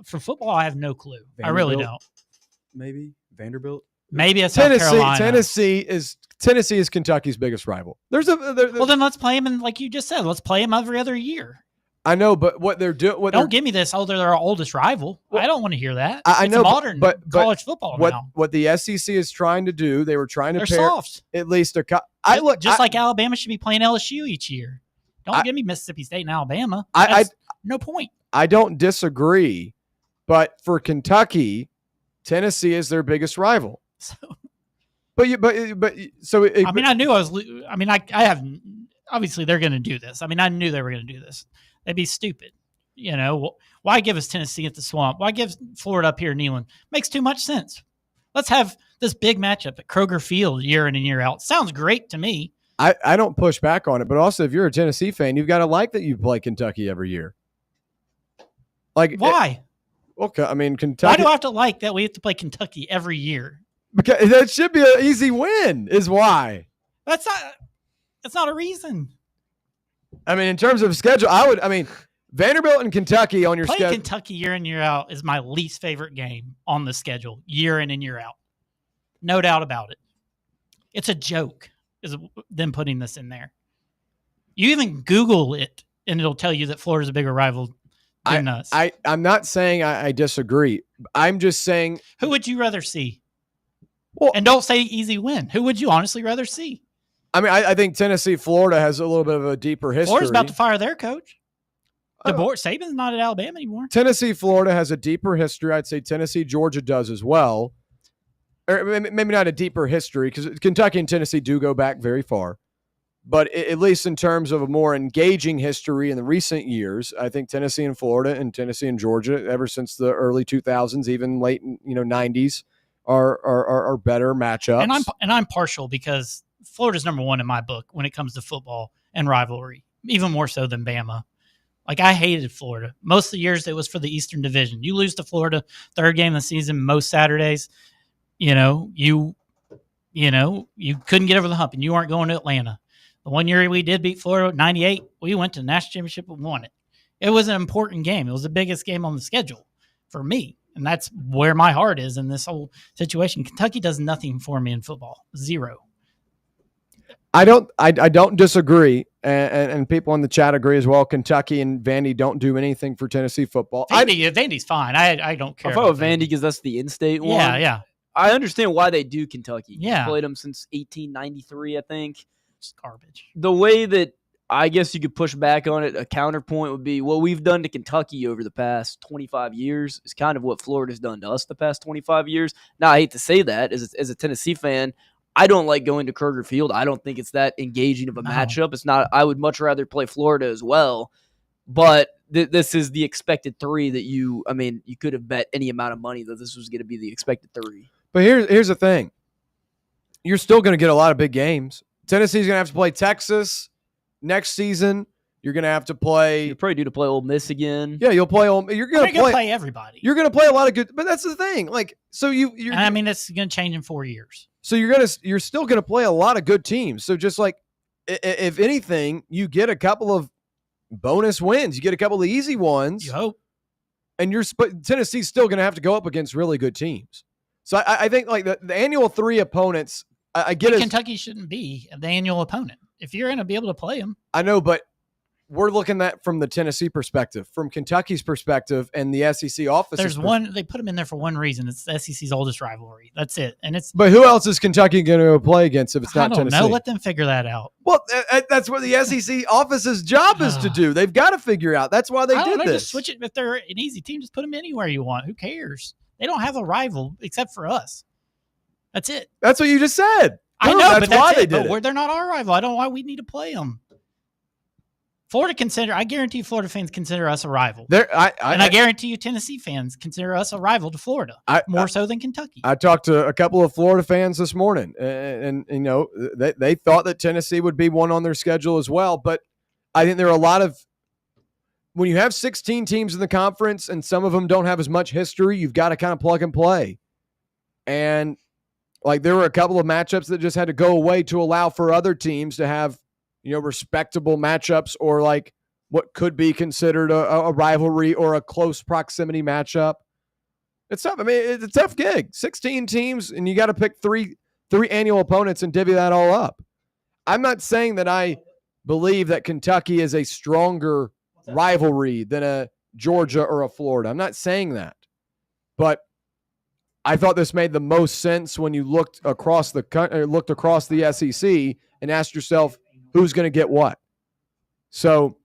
For football, I have no clue. I really don't. Maybe Vanderbilt. Maybe it's South Carolina. Tennessee is Kentucky's biggest rival. Well, then let's play them, and like you just said, let's play them every other year. I know, but what they're doing. Don't give me this. Oh, they're our oldest rival. Well, I don't want to hear that. I know, modern but college football now. What the SEC is trying to do, they were trying to They're pair soft. at least a. Like Alabama should be playing LSU each year. Don't give me Mississippi State and Alabama. No point. I don't disagree, but for Kentucky, Tennessee is their biggest rival. I knew I have. Obviously, they're going to do this. I mean, I knew they were going to do this. They'd be stupid. You know, why give us Tennessee at the Swamp? Why give Florida up here in Neyland? Makes too much sense. Let's have this big matchup at Kroger Field year in and year out. Sounds great to me. I don't push back on it, but also if you're a Tennessee fan, you've got to like that you play Kentucky every year. Like why? Okay, I mean Kentucky. Why do I have to like that we have to play Kentucky every year? Because that should be an easy win. Is why. That's not a reason. I mean, in terms of schedule, Vanderbilt and Kentucky on your schedule. Playing Kentucky year in, year out is my least favorite game on the schedule, year in and year out. No doubt about it. It's a joke, is them putting this in there. You even Google it, and it'll tell you that Florida's a bigger rival than us. I'm not saying I disagree. I'm just saying. Who would you rather see? Well, and don't say easy win. Who would you honestly rather see? I mean, I think Tennessee, Florida has a little bit of a deeper history. Florida's about to fire their coach. Saban's not at Alabama anymore. Tennessee, Florida has a deeper history. I'd say Tennessee, Georgia does as well. Or maybe not a deeper history because Kentucky and Tennessee do go back very far. But at least in terms of a more engaging history in the recent years, I think Tennessee and Florida and Tennessee and Georgia, ever since the early 2000s, even late 90s, are better matchups. And I'm partial because Florida's number one in my book when it comes to football and rivalry, even more so than Bama. Like, I hated Florida. Most of the years it was for the Eastern Division. You lose to Florida, third game of the season, most Saturdays, you couldn't get over the hump and you weren't going to Atlanta. The one year we did beat Florida, 98, we went to the national championship and won it. It was an important game. It was the biggest game on the schedule for me. And that's where my heart is in this whole situation. Kentucky does nothing for me in football. Zero. I don't disagree, and people in the chat agree as well. Kentucky and Vandy don't do anything for Tennessee football. Vandy's fine. I don't care. I thought Vandy because that's the in-state one. Yeah. I understand why they do Kentucky. Yeah. Played them since 1893, I think. It's garbage. The way that I guess you could push back on it, a counterpoint would be what we've done to Kentucky over the past 25 years is kind of what Florida's done to us the past 25 years. Now, I hate to say that as a Tennessee fan. I don't like going to Kroger Field. I don't think it's that engaging of a matchup. It's not. I would much rather play Florida as well. But this is the expected three that you could have bet any amount of money that this was going to be the expected three. But here's the thing. You're still going to get a lot of big games. Tennessee's going to have to play Texas next season. You're going to have to play. You're probably due to play Ole Miss again. Yeah, you'll play Ole. You're going to play everybody. You're going to play a lot of good. But that's the thing. Like, so you're. It's going to change in 4 years. So you're still going to play a lot of good teams. So just like, if anything, you get a couple of bonus wins. You get a couple of easy ones. You hope. And Tennessee's still going to have to go up against really good teams. So I think like the annual three opponents. I get it. Kentucky shouldn't be the annual opponent if you're going to be able to play them. I know, but we're looking at from the Tennessee perspective, from Kentucky's perspective, and the SEC office. There's one. They put them in there for one reason. It's the SEC's oldest rivalry. That's it. And it's. But who else is Kentucky going to play against if it's not Tennessee? I don't know. Let them figure that out. Well, that's what the SEC office's job is to do. They've got to figure out. That's why they did this. Just switch it. If they're an easy team, just put them anywhere you want. Who cares? They don't have a rival except for us. That's it. That's what you just said. I know, that's but that's why it. they did But they're not our rival. I don't know why we need to play them. I guarantee Florida fans consider us a rival. I guarantee you Tennessee fans consider us a rival to Florida, more so than Kentucky. I talked to a couple of Florida fans this morning, and they thought that Tennessee would be one on their schedule as well. But I think there are a lot of when you have 16 teams in the conference and some of them don't have as much history, you've got to kind of plug and play. And like there were a couple of matchups that just had to go away to allow for other teams to have, respectable matchups or like what could be considered a rivalry or a close proximity matchup. It's tough. I mean, it's a tough gig. 16 teams, and you got to pick three annual opponents and divvy that all up. I'm not saying that I believe that Kentucky is a stronger rivalry than a Georgia or a Florida. I'm not saying that. But I thought this made the most sense when you looked across the SEC and asked yourself who's going to get what. So,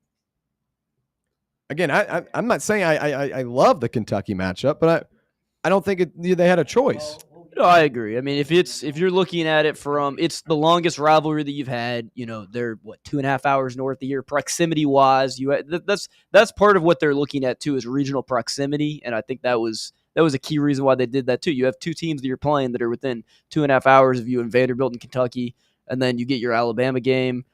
again, I'm not saying I love the Kentucky matchup, but I don't think they had a choice. No, I agree. I mean, if you're looking at it from, it's the longest rivalry that you've had. They're 2.5 hours north of here, proximity wise. That's part of what they're looking at too, is regional proximity, and I think that was a key reason why they did that too. You have two teams that you're playing that are within 2.5 hours of you in Vanderbilt and Kentucky, and then you get your Alabama game.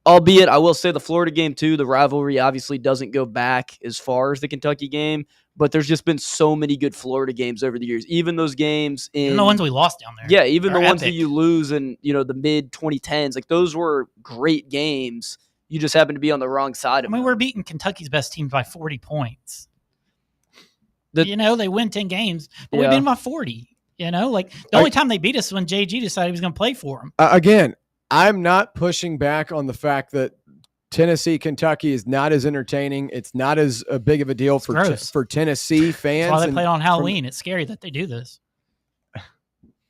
Albeit, I will say the Florida game too, the rivalry obviously doesn't go back as far as the Kentucky game, but there's just been so many good Florida games over the years. Even those games even the ones we lost down there. Yeah, even the ones epic. that you lose in, the mid 2010s, like those were great games. You just happen to be on the wrong side of it. We're beating Kentucky's best team by 40 points. They win 10 games, but we beat them by 40. The only time they beat us was when JG decided he was going to play for them. Again, I'm not pushing back on the fact that Tennessee, Kentucky is not as entertaining. It's not as big of a deal for Tennessee fans. That's why they played on Halloween. It's scary that they do this.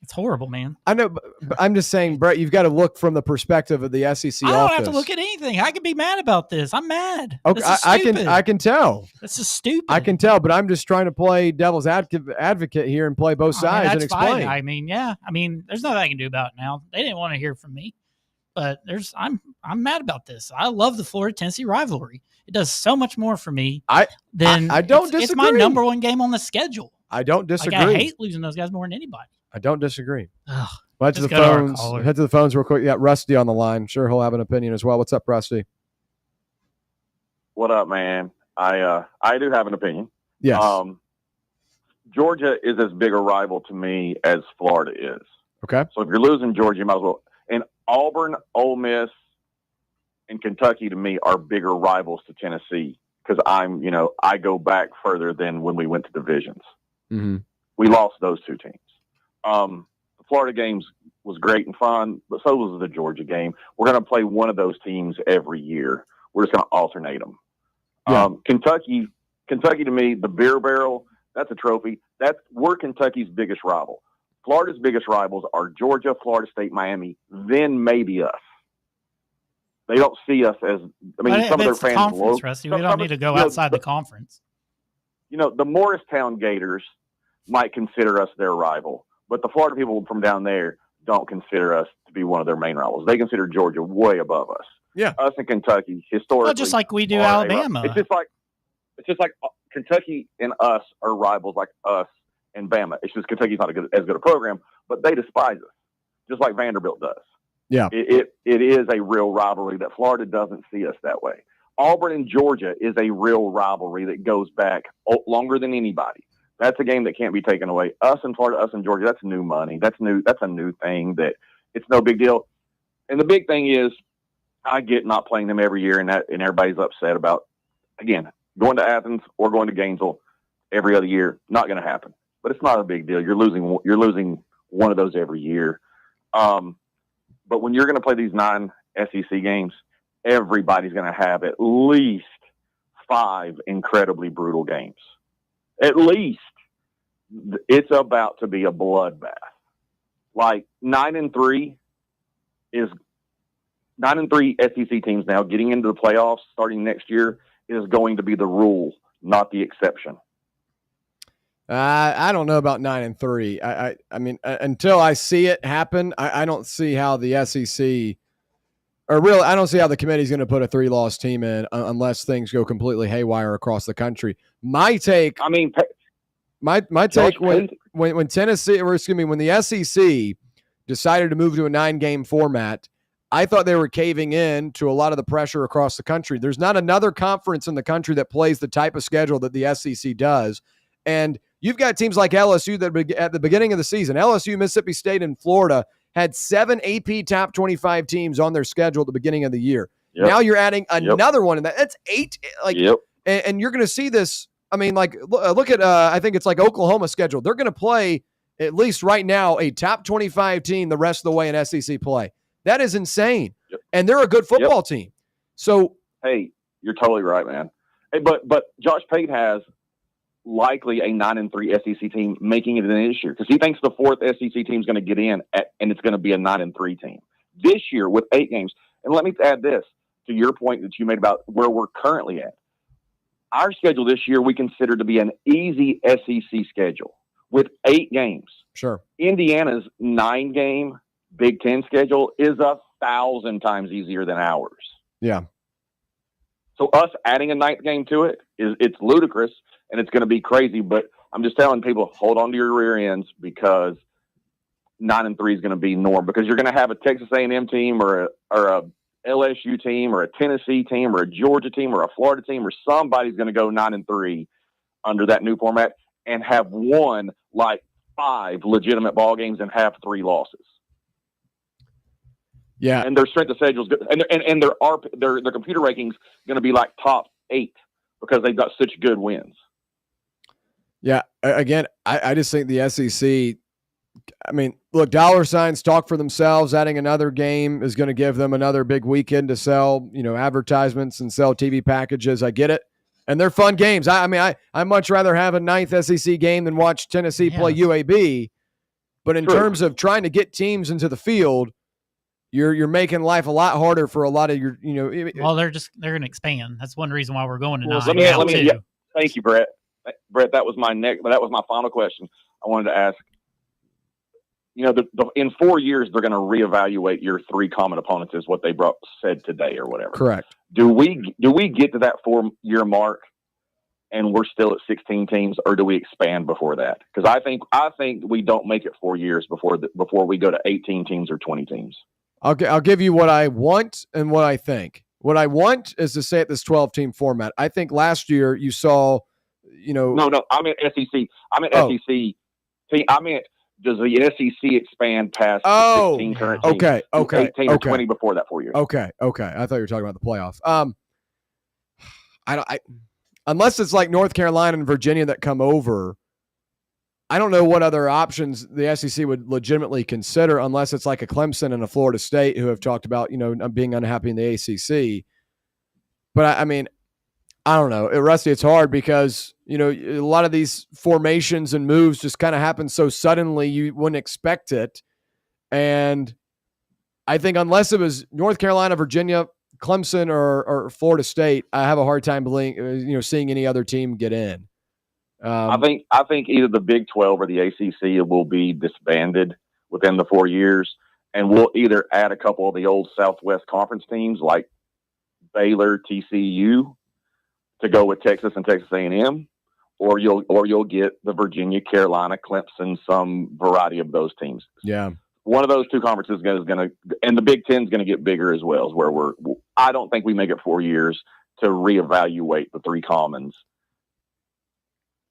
It's horrible, man. I know, but I'm just saying, Brett, you've got to look from the perspective of the SEC I don't office. have to look at anything. I can be mad about this. I'm mad. Okay, I can tell. This is stupid. I can tell, but I'm just trying to play devil's advocate here and play both sides and explain. Fine. There's nothing I can do about it now. They didn't want to hear from me. But I'm mad about this. I love the Florida-Tennessee rivalry. It does so much more for me. I don't disagree. It's my number one game on the schedule. I don't disagree. I hate losing those guys more than anybody. I don't disagree. Ugh, head to the phones real quick. Yeah, Rusty on the line. Sure, he'll have an opinion as well. What's up, Rusty? What up, man? I do have an opinion. Yes. Georgia is as big a rival to me as Florida is. Okay. So if you're losing Georgia, you might as well. And Auburn, Ole Miss, and Kentucky to me are bigger rivals to Tennessee because I go back further than when we went to divisions. Mm-hmm. We lost those two teams. The Florida games was great and fun, but so was the Georgia game. We're going to play one of those teams every year. We're just going to alternate them. Yeah. Kentucky to me, the beer barrel, that's a trophy. We're Kentucky's biggest rival. Florida's biggest rivals are Georgia, Florida State, Miami, then maybe us. They don't see us as, some of their fans. We don't need to go outside the conference. The Morristown Gators might consider us their rival, but the Florida people from down there don't consider us to be one of their main rivals. They consider Georgia way above us. Yeah. Us and Kentucky, historically. Well, just like we do Alabama. It's just like Kentucky and us are rivals like us and Bama. It's just Kentucky's not as good a program, but they despise us, just like Vanderbilt does. Yeah. It is a real rivalry that Florida doesn't see us that way. Auburn and Georgia is a real rivalry that goes back longer than anybody. That's a game that can't be taken away. Us and Florida, us and Georgia, that's new money. That's new. That's a new thing that it's no big deal. And the big thing is, I get not playing them every year, and everybody's upset about, again, going to Athens or going to Gainesville every other year. Not going to happen. But it's not a big deal. You're losing one of those every year. But when you're going to play these 9 SEC games, everybody's going to have at least 5 incredibly brutal games. At least. It's about to be a bloodbath. Like 9-3 SEC teams now getting into the playoffs starting next year is going to be the rule, not the exception. I don't know about 9-3. I mean, until I see it happen, I don't see how the SEC, I don't see how the committee is going to put a 3-loss team in unless things go completely haywire across the country. My take. My take when Tennessee, or excuse me, when the SEC decided to move to a 9-game format, I thought they were caving in to a lot of the pressure across the country. There's not another conference in the country that plays the type of schedule that the SEC does. And you've got teams like LSU that at the beginning of the season, LSU, Mississippi State, and Florida had 7 AP top 25 teams on their schedule at the beginning of the year. Yep. Now you're adding another one, and that's 8. And you're going to see this. I mean, look at I think it's like Oklahoma's schedule. They're going to play, at least right now, a top 25 team the rest of the way in SEC play. That is insane. Yep. And they're a good football team. So, hey, you're totally right, man. Hey, but Josh Pate has likely a 9-3 SEC team making it in this year because he thinks the 4th SEC team is going to get in and it's going to be a 9-3 team this year with 8 games. And let me add this to your point that you made about where we're currently at. Our schedule this year we consider to be an easy SEC schedule with 8 games. Sure. Indiana's 9-game Big Ten schedule is 1,000 times easier than ours. Yeah. So us adding a 9th game to it's ludicrous and it's going to be crazy. But I'm just telling people, hold on to your rear ends because 9-3 is going to be norm because you're going to have a Texas A&M team or a LSU team or a Tennessee team or a Georgia team or a Florida team or somebody's going to go 9-3 under that new format and have won like 5 legitimate ball games and have 3 losses. Yeah, and their strength of schedule is good, and their computer rankings going to be like top 8 because they've got such good wins. Yeah, again, I just think the SEC. I mean, look, dollar signs talk for themselves. Adding another game is going to give them another big weekend to sell, advertisements and sell TV packages. I get it, and they're fun games. I mean, I much rather have a 9th SEC game than watch Tennessee play UAB. But in terms of trying to get teams into the field. You're making life a lot harder for a lot of your, Well, they're going to expand. That's one reason why we're going to 9. Thank you, Brett. Brett, that was my final question. I wanted to ask. In 4 years they're going to reevaluate your 3 common opponents, is what they said today or whatever. Correct. Do we get to that 4-year mark and we're still at 16 teams, or do we expand before that? Because I think we don't make it 4 years before we go to 18 teams or 20 teams. I'll give you what I want and what I think. What I want is to stay at this 12-team format. I think last year you saw, No, I meant SEC. SEC. See, I meant does the SEC expand past 16 current teams? Okay. 18 or 20 before that 4 years. Okay. I thought you were talking about the playoff. I unless it's like North Carolina and Virginia that come over. I don't know what other options the SEC would legitimately consider unless it's like a Clemson and a Florida State who have talked about, being unhappy in the ACC. But I mean, I don't know. Rusty, it's hard because, a lot of these formations and moves just kind of happen so suddenly you wouldn't expect it. And I think unless it was North Carolina, Virginia, Clemson, or Florida State, I have a hard time believing, seeing any other team get in. I think either the Big 12 or the ACC will be disbanded within the 4 years, and we'll either add a couple of the old Southwest Conference teams like Baylor, TCU, to go with Texas and Texas A&M, or you'll get the Virginia, Carolina, Clemson, some variety of those teams. Yeah, one of those 2 conferences is going to, and the Big 10 is going to get bigger as well. Is where I don't think we make it 4 years to reevaluate the 3 commons.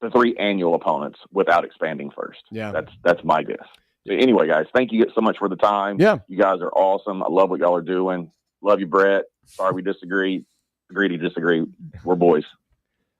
The 3 annual opponents without expanding first. Yeah. That's my guess. Anyway, guys, thank you so much for the time. Yeah. You guys are awesome. I love what y'all are doing. Love you, Brett. Sorry we disagree. Agree to disagree. We're boys.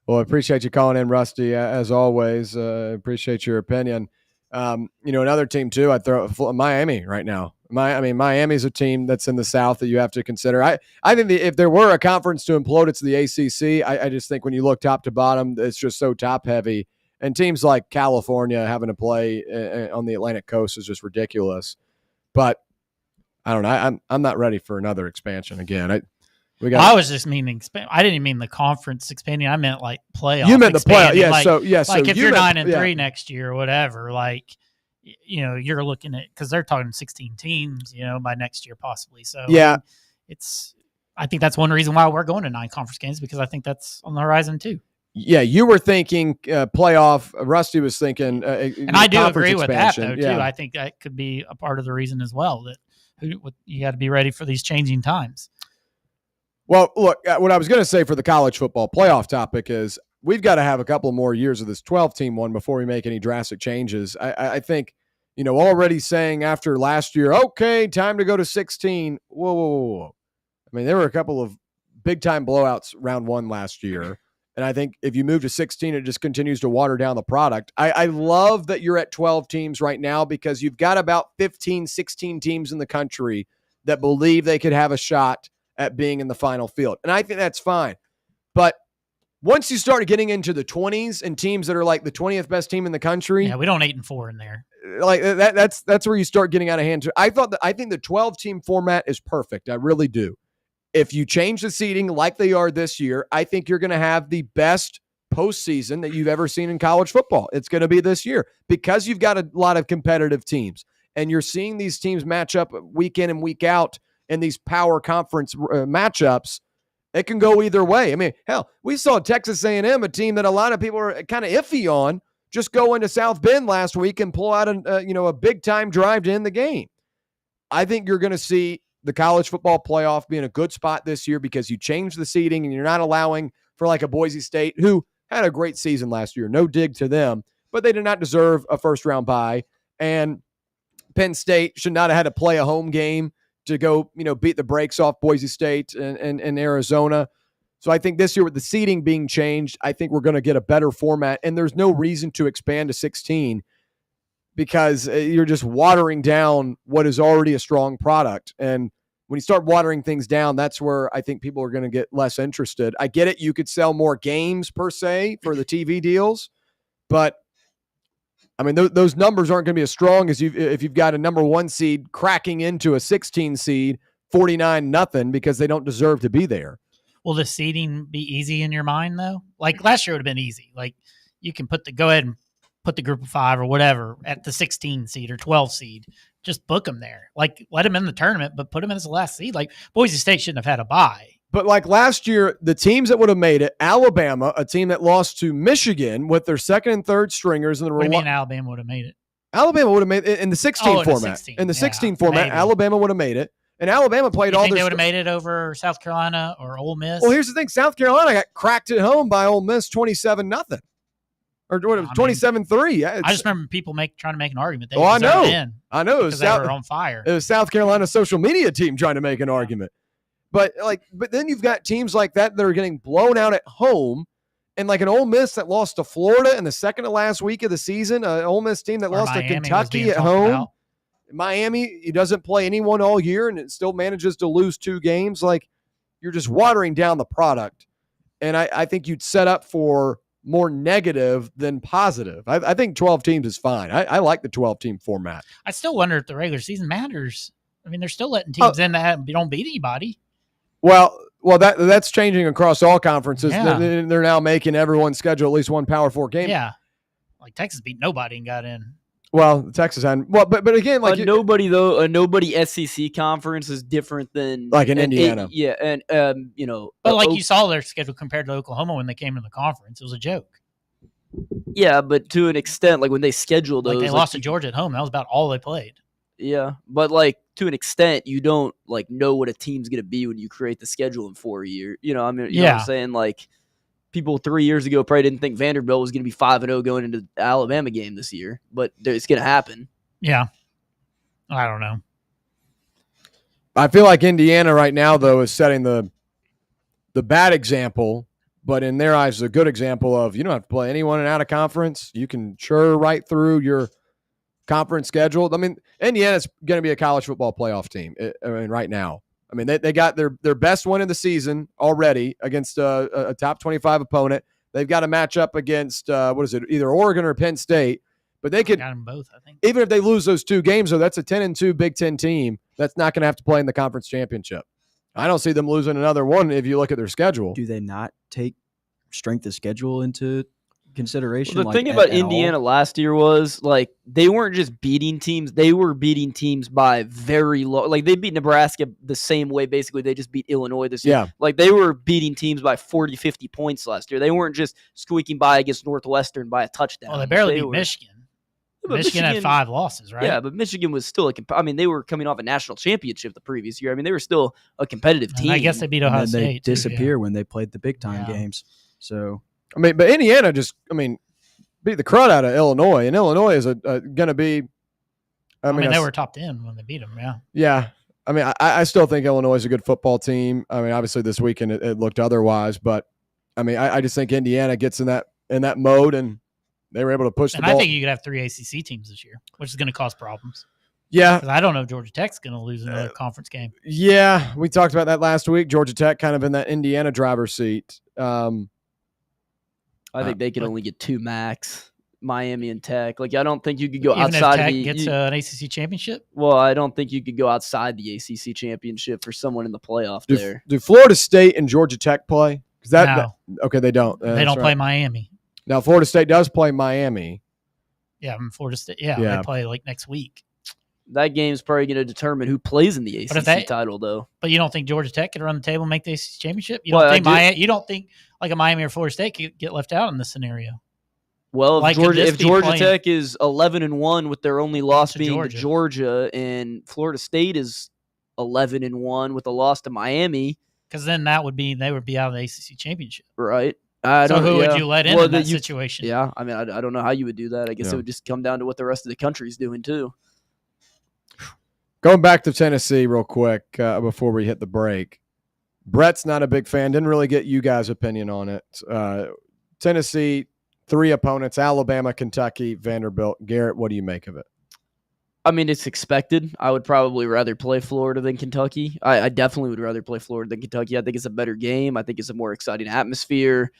Well, I appreciate you calling in, Rusty, as always. Appreciate your opinion. Another team too, I'd throw Miami right now. Miami's a team that's in the South that you have to consider. I think if there were a conference to implode, it's the ACC. I just think when you look top to bottom, it's just so top heavy. And teams like California having to play on the Atlantic coast is just ridiculous. But I don't know. I'm not ready for another expansion again. I was just meaning I didn't mean the conference expanding. I meant like playoff. You meant the playoff, yeah. Like, so if you're 9-3 next year or whatever, you're looking at, because they're talking 16 teams, by next year possibly. So yeah, I think that's one reason why we're going to 9 conference games, because I think that's on the horizon too. Yeah, you were thinking playoff. Rusty was thinking, and I do agree with that though too. Yeah. I think that could be a part of the reason as well, that You got to be ready for these changing times. Well, look, what I was going to say for the college football playoff topic is we've got to have a couple more years of this 12-team one before we make any drastic changes. I think, already saying after last year, okay, time to go to 16. Whoa. I mean, there were a couple of big-time blowouts round one last year. And I think if you move to 16, it just continues to water down the product. I love that you're at 12 teams right now because you've got about 15, 16 teams in the country that believe they could have a shot at being in the final field. And I think that's fine. But once you start getting into the 20s and teams that are like the 20th best team in the country. Yeah, we don't 8-4 in there. Like that's where you start getting out of hand. I think the 12-team format is perfect. I really do. If you change the seeding like they are this year, I think you're going to have the best postseason that you've ever seen in college football. It's going to be this year because you've got a lot of competitive teams and you're seeing these teams match up week in and week out in these power conference matchups. It can go either way. I mean, hell, we saw Texas A&M, a team that a lot of people are kind of iffy on, just go into South Bend last week and pull out a big time drive to end the game. I think you're going to see the college football playoff be in a good spot this year because you changed the seeding and you're not allowing for like a Boise State who had a great season last year. No dig to them, but they did not deserve a first round bye. And Penn State should not have had to play a home game to go, beat the brakes off Boise State and Arizona. So I think this year with the seeding being changed, I think we're going to get a better format. And there's no reason to expand to 16 because you're just watering down what is already a strong product. And when you start watering things down, that's where I think people are going to get less interested. I get it. You could sell more games per se for the TV deals, but I mean, those numbers aren't going to be as strong as if you've got a number 1 seed cracking into a 16 seed 49-0 because they don't deserve to be there. Will the seeding be easy in your mind though? Like last year would have been easy. Like you can go ahead and put the group of 5 or whatever at the 16 seed or 12 seed. Just book them there. Like let them in the tournament, but put them in as the last seed. Like Boise State shouldn't have had a bye. But like last year, the teams that would have made it, Alabama, a team that lost to Michigan with their second and third stringers. And what do you mean Alabama would have made it? Alabama would have made it in the 16 format. In the 16 format, maybe. Alabama would have made it. And Alabama played all this. They would have made it over South Carolina or Ole Miss? Well, here's the thing. South Carolina got cracked at home by Ole Miss 27-0. Or what, it was 27-3. I just remember people trying to make an argument. I know. It was they were on fire. It was South Carolina's social media team trying to make an argument. But then you've got teams like that are getting blown out at home, and like an Ole Miss that lost to Florida in the second to last week of the season, an Ole Miss team that lost to Kentucky at home. Miami, he doesn't play anyone all year, and it still manages to lose 2 games. Like you're just watering down the product, and I think you'd set up for more negative than positive. I think 12 teams is fine. I like the 12-team format. I still wonder if the regular season matters. I mean, they're still letting teams in that don't beat anybody. Well, that's changing across all conferences. Yeah. They're now making everyone schedule at least one Power 4 game. Yeah, like Texas beat nobody and got in. Well, Texas had but again, like nobody though. A nobody SEC conference is different than like in Indiana. But like you saw their schedule compared to Oklahoma when they came to the conference, it was a joke. Yeah, but to an extent, like when they scheduled those, they lost to Georgia at home. That was about all they played. Yeah, but like to an extent, you don't like know what a team's gonna be when you create the schedule in 4 years. You know what I'm saying? Like people 3 years ago probably didn't think Vanderbilt was gonna be 5-0 going into the Alabama game this year, but it's gonna happen. Yeah, I don't know. I feel like Indiana right now though is setting the bad example, but in their eyes, a good example of you don't have to play anyone in out of conference. You can churn right through your conference schedule. I mean, Indiana's going to be a college football playoff team. Right now, I mean, they got their best win of the season already against a top 25 opponent. They've got to match up against either Oregon or Penn State. But they could got them both, I think. Even if they lose those 2 games, though, that's a 10-2 Big Ten team that's not going to have to play in the conference championship. I don't see them losing another one if you look at their schedule. Do they not take strength of schedule into consideration? Well, the thing about Indiana last year was like they weren't just beating teams; they were beating teams by very low. Like they beat Nebraska the same way. Basically, they just beat Illinois this year. Yeah. Like they were beating teams by 40, 50 points last year. They weren't just squeaking by against Northwestern by a touchdown. Well, they barely beat Michigan. But Michigan had 5 losses, right? Yeah, but Michigan was still they were coming off a national championship the previous year. I mean, they were still a competitive team. I guess they beat And Ohio then they State. too, disappear when they played the big time Yeah. games. So but Indiana beat the crud out of Illinois, and Illinois is going to be. They were top 10 when they beat them. Yeah. Yeah. I still think Illinois is a good football team. Obviously this weekend it looked otherwise, but I just think Indiana gets in that mode, and they were able to push the ball. I think you could have 3 ACC teams this year, which is going to cause problems. Yeah. Because I don't know if Georgia Tech's going to lose another conference game. Yeah. We talked about that last week. Georgia Tech kind of in that Indiana driver's seat. I think they could only get 2 max. Miami and Tech. I don't think you could go Even outside if Tech of gets an ACC championship? Well, I don't think you could go outside the ACC championship for someone in the playoff there. Do Florida State and Georgia Tech play? No. Okay, they don't. They don't play Miami. Now, Florida State does play Miami. Yeah, Florida State. Yeah, they play next week. That game's probably going to determine who plays in the ACC title, though. But you don't think Georgia Tech could run the table and make the ACC championship? You don't think a Miami or Florida State could get left out in this scenario? Well, if Georgia Tech is 11-1 with their only loss being to Georgia, and Florida State is 11-1 with a loss to Miami, because then they would be out of the ACC championship, right? Who would you let in that situation? Yeah, I don't know how you would do that. I guess it would just come down to what the rest of the country's doing too. Going back to Tennessee real quick before we hit the break. Brett's not a big fan. Didn't really get you guys' opinion on it. Tennessee, 3 opponents: Alabama, Kentucky, Vanderbilt. Garrett, what do you make of it? It's expected. I would probably rather play Florida than Kentucky. I definitely would rather play Florida than Kentucky. I think it's a better game. I think it's a more exciting atmosphere.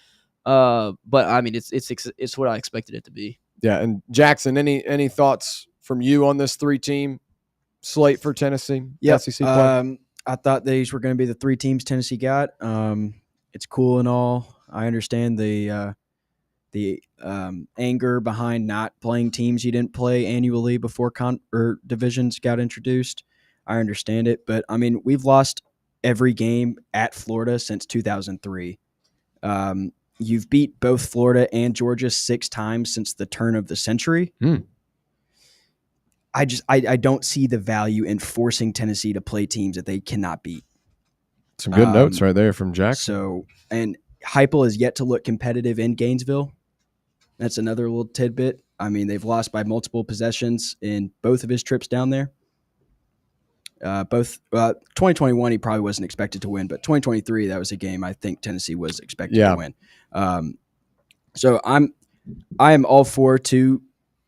But it's what I expected it to be. Yeah, and Jackson, any thoughts from you on this 3-team slate for Tennessee? Yeah, SEC play? I thought these were going to be the 3 teams Tennessee got. It's cool and all. I understand the anger behind not playing teams you didn't play annually before divisions got introduced. I understand it, but we've lost every game at Florida since 2003. You've beat both Florida and Georgia 6 times since the turn of the century. I don't see the value in forcing Tennessee to play teams that they cannot beat. Some good notes right there from Jackson. So, and Heupel is yet to look competitive in Gainesville. That's another little tidbit. They've lost by multiple possessions in both of his trips down there. 2021, he probably wasn't expected to win, but 2023, that was a game I think Tennessee was expected to win. So I am all for 2.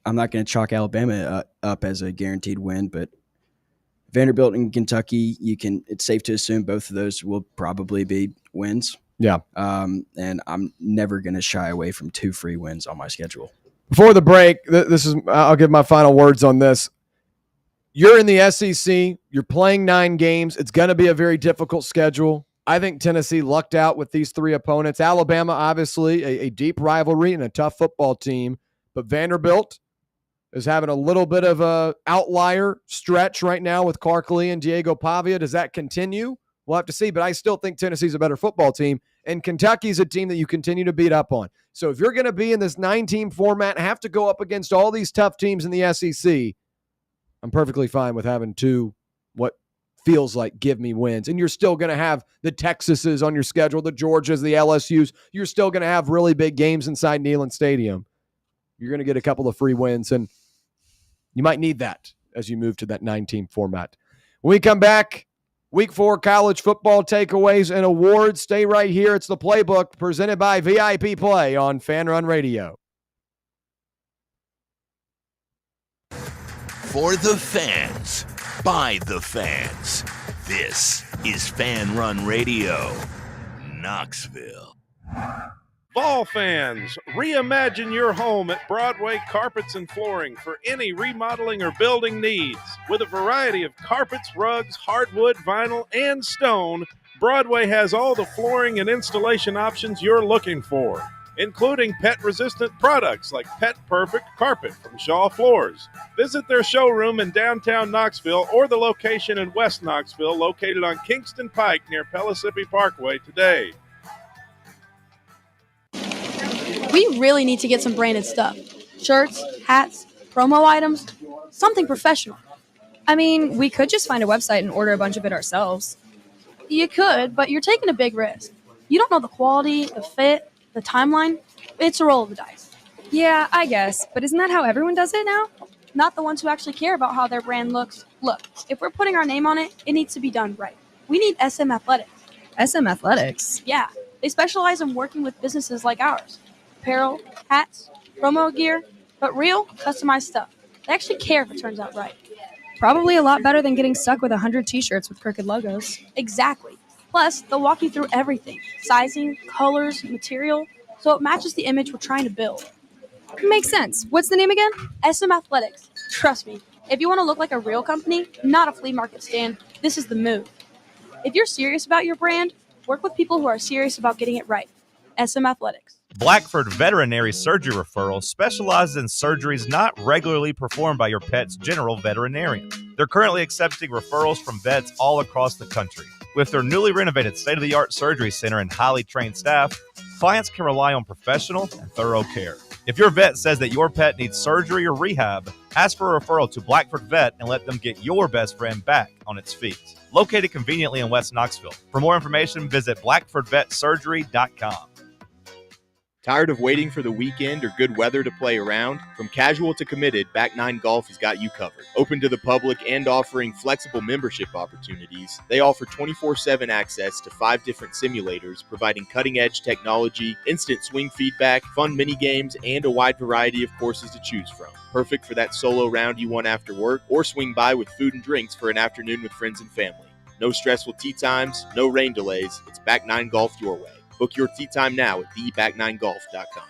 I'm not going to chalk Alabama up as a guaranteed win, but Vanderbilt and Kentucky, it's safe to assume both of those will probably be wins. Yeah. And I'm never going to shy away from 2 free wins on my schedule. Before the break, I'll give my final words on this. You're in the SEC. You're playing 9 games. It's going to be a very difficult schedule. I think Tennessee lucked out with these 3 opponents. Alabama, obviously, a deep rivalry and a tough football team. But Vanderbilt is having a little bit of a outlier stretch right now with Clark Lee and Diego Pavia. Does that continue? We'll have to see, but I still think Tennessee's a better football team, and Kentucky's a team that you continue to beat up on. So if you're going to be in this 9-team format, have to go up against all these tough teams in the SEC, I'm perfectly fine with having 2 what feels like give me wins. And you're still going to have the Texases on your schedule, the Georgias, the LSUs. You're still going to have really big games inside Neyland Stadium. You're going to get a couple of free wins, and you might need that as you move to that 9-team format. When we come back, Week 4 college football takeaways and awards. Stay right here. It's the Playbook presented by VIP Play on Fan Run Radio. For the fans, by the fans. This is Fan Run Radio, Knoxville. Fall fans, reimagine your home at Broadway Carpets and Flooring for any remodeling or building needs. With a variety of carpets, rugs, hardwood, vinyl, and stone, Broadway has all the flooring and installation options you're looking for, including pet-resistant products like Pet Perfect Carpet from Shaw Floors. Visit their showroom in downtown Knoxville or the location in West Knoxville located on Kingston Pike near Pellissippi Parkway today. We really need to get some branded stuff. Shirts, hats, promo items, something professional. I mean, we could just find a website and order a bunch of it ourselves. You could, but you're taking a big risk. You don't know the quality, the fit, the timeline. It's a roll of the dice. Yeah, I guess, but isn't that how everyone does it now? Not the ones who actually care about how their brand looks. Look, if we're putting our name on it, it needs to be done right. We need SM Athletics. SM Athletics? Yeah, they specialize in working with businesses like ours. Apparel, hats, promo gear, but real, customized stuff. They actually care if it turns out right. Probably a lot better than getting stuck with 100 t-shirts with crooked logos. Exactly. Plus, they'll walk you through everything. Sizing, colors, material, so it matches the image we're trying to build. Makes sense. What's the name again? SM Athletics. Trust me, if you want to look like a real company, not a flea market stand, this is the move. If you're serious about your brand, work with people who are serious about getting it right. SM Athletics. Blackford Veterinary Surgery Referral specializes in surgeries not regularly performed by your pet's general veterinarian. They're currently accepting referrals from vets all across the country. With their newly renovated state-of-the-art surgery center and highly trained staff, clients can rely on professional and thorough care. If your vet says that your pet needs surgery or rehab, ask for a referral to Blackford Vet and let them get your best friend back on its feet. Located conveniently in West Knoxville. For more information, visit blackfordvetsurgery.com. Tired of waiting for the weekend or good weather to play around? From casual to committed, Back 9 Golf has got you covered. Open to the public and offering flexible membership opportunities, they offer 24/7 access to 5 different simulators, providing cutting-edge technology, instant swing feedback, fun mini-games, and a wide variety of courses to choose from. Perfect for that solo round you want after work, or swing by with food and drinks for an afternoon with friends and family. No stressful tee times, no rain delays. It's Back 9 Golf your way. Book your tee time now at theback9golf.com.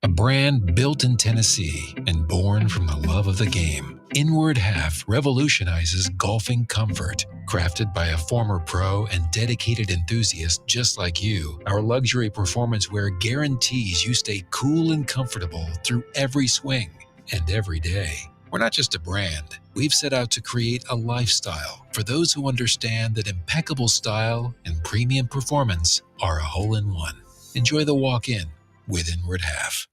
A brand built in Tennessee and born from the love of the game, Inward Half revolutionizes golfing comfort. Crafted by a former pro and dedicated enthusiast just like you, our luxury performance wear guarantees you stay cool and comfortable through every swing and every day. We're not just a brand. We've set out to create a lifestyle for those who understand that impeccable style and premium performance are a hole-in-one. Enjoy the walk-in with Inward Half.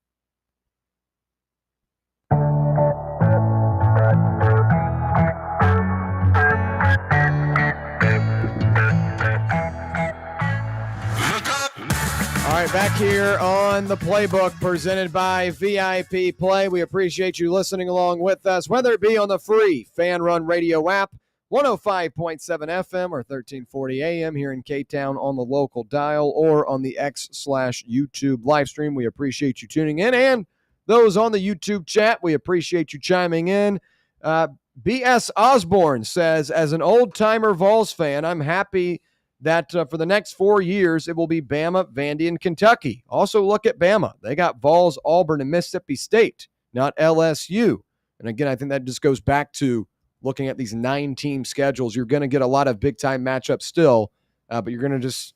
All right, back here on the Playbook presented by VIP Play. We appreciate you listening along with us, whether it be on the free Fan Run Radio app, 105.7 FM or 1340 AM here in K-Town on the local dial, or on the X/YouTube live stream. We appreciate you tuning in. And those on the YouTube chat, we appreciate you chiming in. B.S. Osborne says, as an old-timer Vols fan, I'm happy that for the next 4 years, it will be Bama, Vandy, and Kentucky. Also look at Bama. They got Vols, Auburn, and Mississippi State, not LSU. And again, I think that just goes back to looking at these 9-team schedules. You're going to get a lot of big-time matchups still, but you're going to just,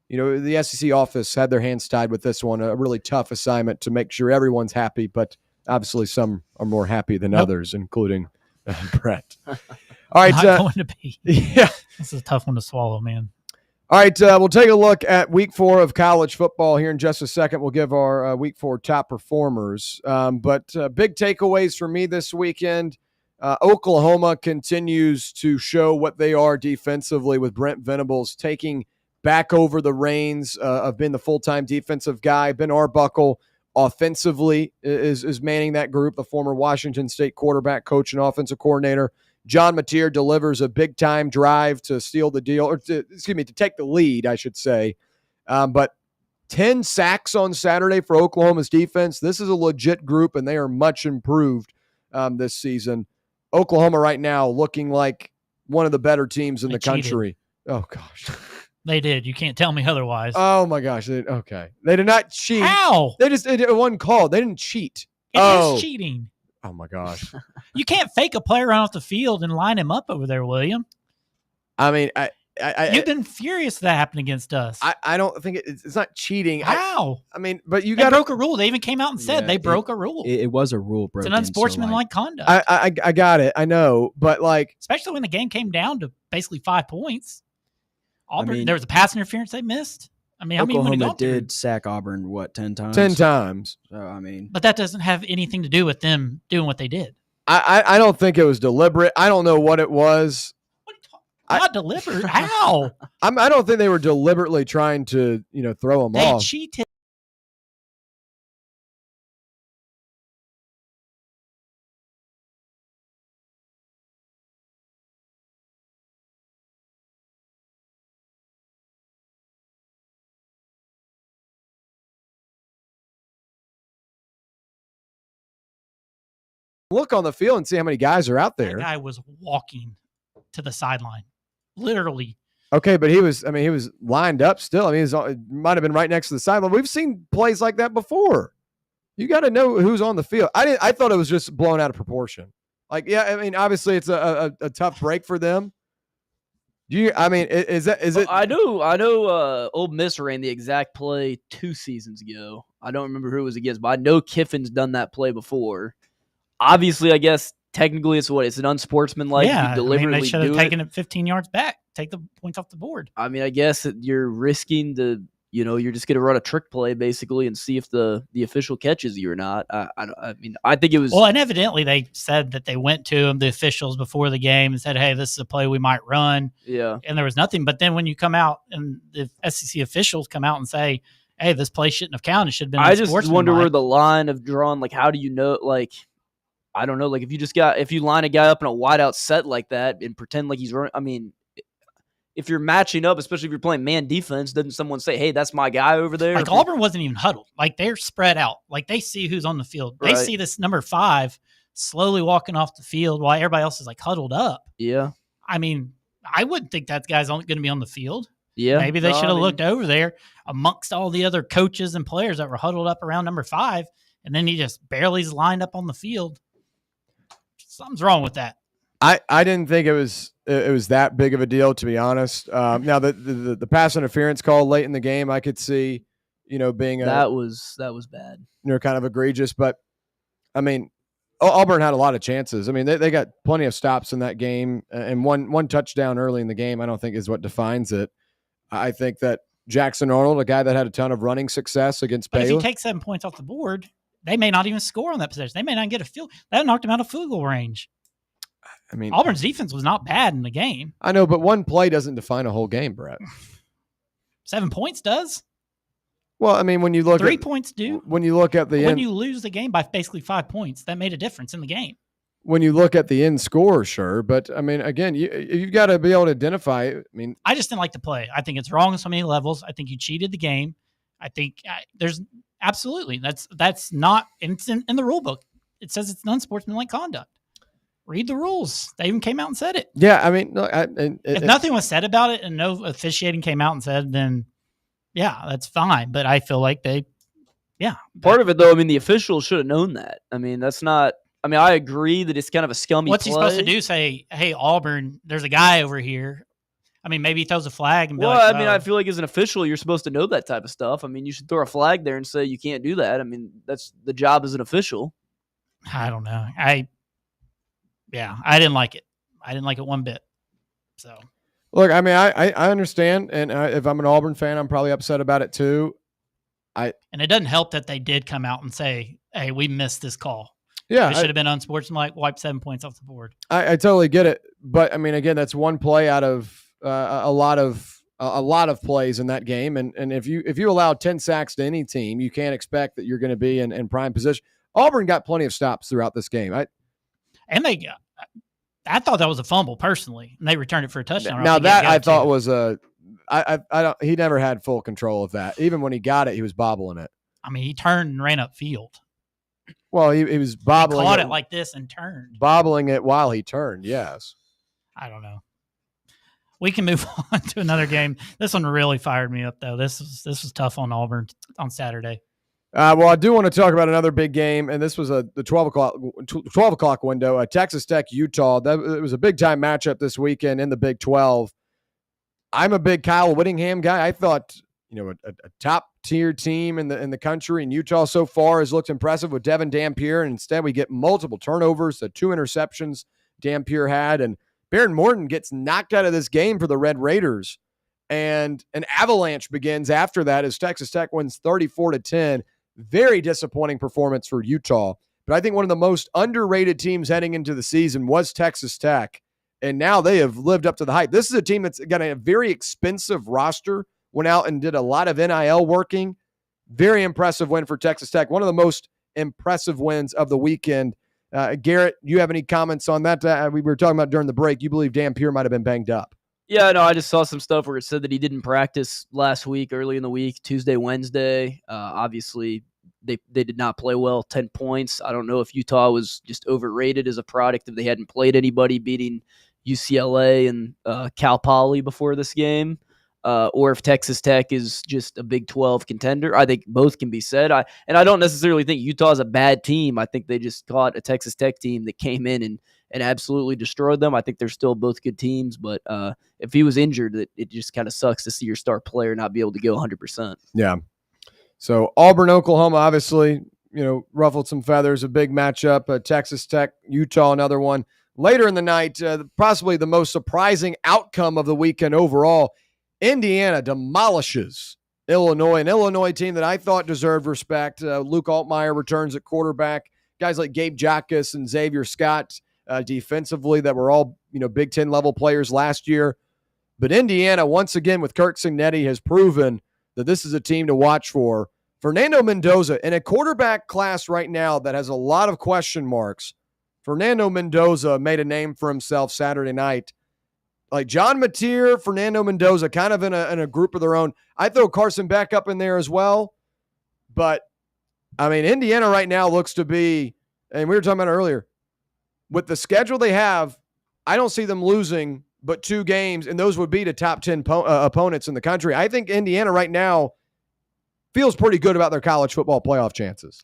the SEC office had their hands tied with this one, a really tough assignment to make sure everyone's happy, but obviously some are more happy than others, including Brett. All right. Not going to be. Yeah. This is a tough one to swallow, man. All right, we'll take a look at Week 4 of college football here in just a second. We'll give our Week 4 top performers. But big takeaways for me this weekend. Oklahoma continues to show what they are defensively, with Brent Venables taking back over the reins of being the full-time defensive guy. Ben Arbuckle offensively is manning that group, the former Washington State quarterback coach and offensive coordinator. John Mateer delivers a big-time drive to steal the deal, or to take the lead, I should say. But 10 sacks on Saturday for Oklahoma's defense. This is a legit group, and they are much improved this season. Oklahoma right now looking like one of the better teams in the country. Oh, gosh. They did. You can't tell me otherwise. Oh, my gosh. Okay. They did not cheat. How? It wasn't called. They didn't cheat. It is cheating. Oh, my gosh. You can't fake a player off the field and line him up over there, William. I mean, you've been furious that happened against us. I don't think it's not cheating. How? I mean, but they broke a rule. They even came out and said they broke a rule. It was a rule broken. It's an unsportsmanlike conduct. I got it. I know, but especially when the game came down to basically 5 points. Auburn, there was a pass interference they missed. I mean, how many would have Oklahoma gone through? did sack Auburn, 10 times? 10 times. So, I mean. But that doesn't have anything to do with them doing what they did. I don't think it was deliberate. I don't know what it was. Not deliberate. How? I don't think they were deliberately trying to, throw them They off. cheated. Look on the field and see how many guys are out there. That guy was walking to the sideline, literally. Okay, but he was lined up still. I mean, it might have been right next to the sideline. We've seen plays like that before. You got to know who's on the field. I thought it was just blown out of proportion. Like, yeah, I mean, obviously it's a tough break for them. Is it? I know. Ole Miss ran the exact play 2 seasons ago. I don't remember who it was against, but I know Kiffin's done that play before. Obviously, I guess technically it's an unsportsmanlike. Yeah, you deliberately they should have do taken it 15 yards back. Take the points off the board. I mean, I guess you're risking you're just going to run a trick play basically and see if the official catches you or not. I mean, I think it was. Well, and evidently they said that they went to the officials before the game and said, hey, this is a play we might run. Yeah. And there was nothing. But then when you come out and the SEC officials come out and say, hey, this play shouldn't have counted, should have been. I just wonder where the line of drawn, like, how do you know, like, I don't know, like if you line a guy up in a wideout set like that and pretend like he's running, I mean, if you're matching up, especially if you're playing man defense, doesn't someone say, hey, that's my guy over there? Like Auburn wasn't even huddled. Like they're spread out. Like they see who's on the field. They see this number 5 slowly walking off the field while everybody else is like huddled up. Yeah. I mean, I wouldn't think that guy's going to be on the field. Yeah. Maybe they should have looked over there amongst all the other coaches and players that were huddled up around number 5. And then he just barely is lined up on the field. Something's wrong with that. I didn't think it was that big of a deal, to be honest. Now the pass interference call late in the game, I could see, being that was bad. Kind of egregious. But I mean, Auburn had a lot of chances. I mean, they got plenty of stops in that game, and one touchdown early in the game. I don't think is what defines it. I think that Jackson Arnold, a guy that had a ton of running success against Baylor. If you take 7 points off the board, they may not even score on that possession. They may not get a field. That knocked them out of field goal range. I mean, Auburn's defense was not bad in the game. I know, but one play doesn't define a whole game, Brett. 7 points does. Well, I mean, when you look 3 points do. When you look at the when end, you lose the game by basically 5 points, that made a difference in the game. When you look at the end score, sure, but I mean, again, you've got to be able to identify. I mean, I just didn't like the play. I think it's wrong on so many levels. I think you cheated the game. I think there's absolutely that's not it's in the rule book. It says it's unsportsmanlike conduct. Read the rules. They even came out and said it. Yeah, I mean, look, if nothing was said about it and no officiating came out and said, then yeah, that's fine. But I feel like part of it though. I mean, the officials should have known that. I mean, that's not. I mean, I agree that it's kind of a scummy. What's play. he supposed to do? Say, hey, Auburn, there's a guy over here. I mean, maybe he throws a flag and be like, I mean, I feel like as an official, you're supposed to know that type of stuff. I mean, you should throw a flag there and say you can't do that. I mean, that's the job as an official. I don't know. I didn't like it. I didn't like it one bit. So, look, I mean, I understand, and if I'm an Auburn fan, I'm probably upset about it too. And it doesn't help that they did come out and say, hey, we missed this call. Yeah, it should have been unsportsmanlike, wipe 7 points off the board. I totally get it, but I mean, again, that's one play out of a lot of plays in that game, and if you allow 10 sacks to any team, you can't expect that you're going to be in prime position. Auburn got plenty of stops throughout this game. I thought that was a fumble personally, and they returned it for a touchdown. Now that I thought was he never had full control of that. Even when he got it, he was bobbling it. I mean, he turned and ran upfield. Well, he was bobbling. He caught it like this and turned. Bobbling it while he turned, yes. I don't know. We can move on to another game. This one really fired me up, though. This was tough on Auburn on Saturday. Well, I do want to talk about another big game, and this was the 12 o'clock window. Texas Tech, Utah. It was a big time matchup this weekend in the Big 12. I'm a big Kyle Whittingham guy. I thought a top tier team in the country, and Utah so far has looked impressive with Devin Dampier, and instead we get multiple turnovers. The 2 interceptions Dampier had, and Baron Morton gets knocked out of this game for the Red Raiders. and an avalanche begins after that as Texas Tech wins 34-10. Very disappointing performance for Utah. But I think one of the most underrated teams heading into the season was Texas Tech, and now they have lived up to the hype. This is a team that's got a very expensive roster, went out and did a lot of NIL working. Very impressive win for Texas Tech. One of the most impressive wins of the weekend. Garrett, you have any comments on that? We were talking about during the break. You believe Dan Pierre might have been banged up. Yeah, no, I just saw some stuff where it said that he didn't practice last week, early in the week, Tuesday, Wednesday. Obviously, they did not play well, 10 points. I don't know if Utah was just overrated as a product if they hadn't played anybody, beating UCLA and Cal Poly before this game, or if Texas Tech is just a Big 12 contender. I think both can be said. I don't necessarily think Utah is a bad team. I think they just caught a Texas Tech team that came in and absolutely destroyed them. I think they're still both good teams, but if he was injured, it just kind of sucks to see your star player not be able to go 100%. Yeah. So Auburn, Oklahoma, obviously, ruffled some feathers, a big matchup. Texas Tech, Utah, another one. Later in the night, possibly the most surprising outcome of the weekend overall, Indiana demolishes Illinois, an Illinois team that I thought deserved respect. Luke Altmaier returns at quarterback. Guys like Gabe Jackus and Xavier Scott defensively that were all Big Ten level players last year. But Indiana, once again, with Kirk Cignetti, has proven that this is a team to watch for. Fernando Mendoza, in a quarterback class right now that has a lot of question marks, Fernando Mendoza made a name for himself Saturday night. Like John Mateer, Fernando Mendoza, kind of in a group of their own. I throw Carson Beck up in there as well. But, I mean, Indiana right now looks to be, and we were talking about it earlier, with the schedule they have, I don't see them losing but 2 games, and those would be to top 10 opponents in the country. I think Indiana right now feels pretty good about their college football playoff chances.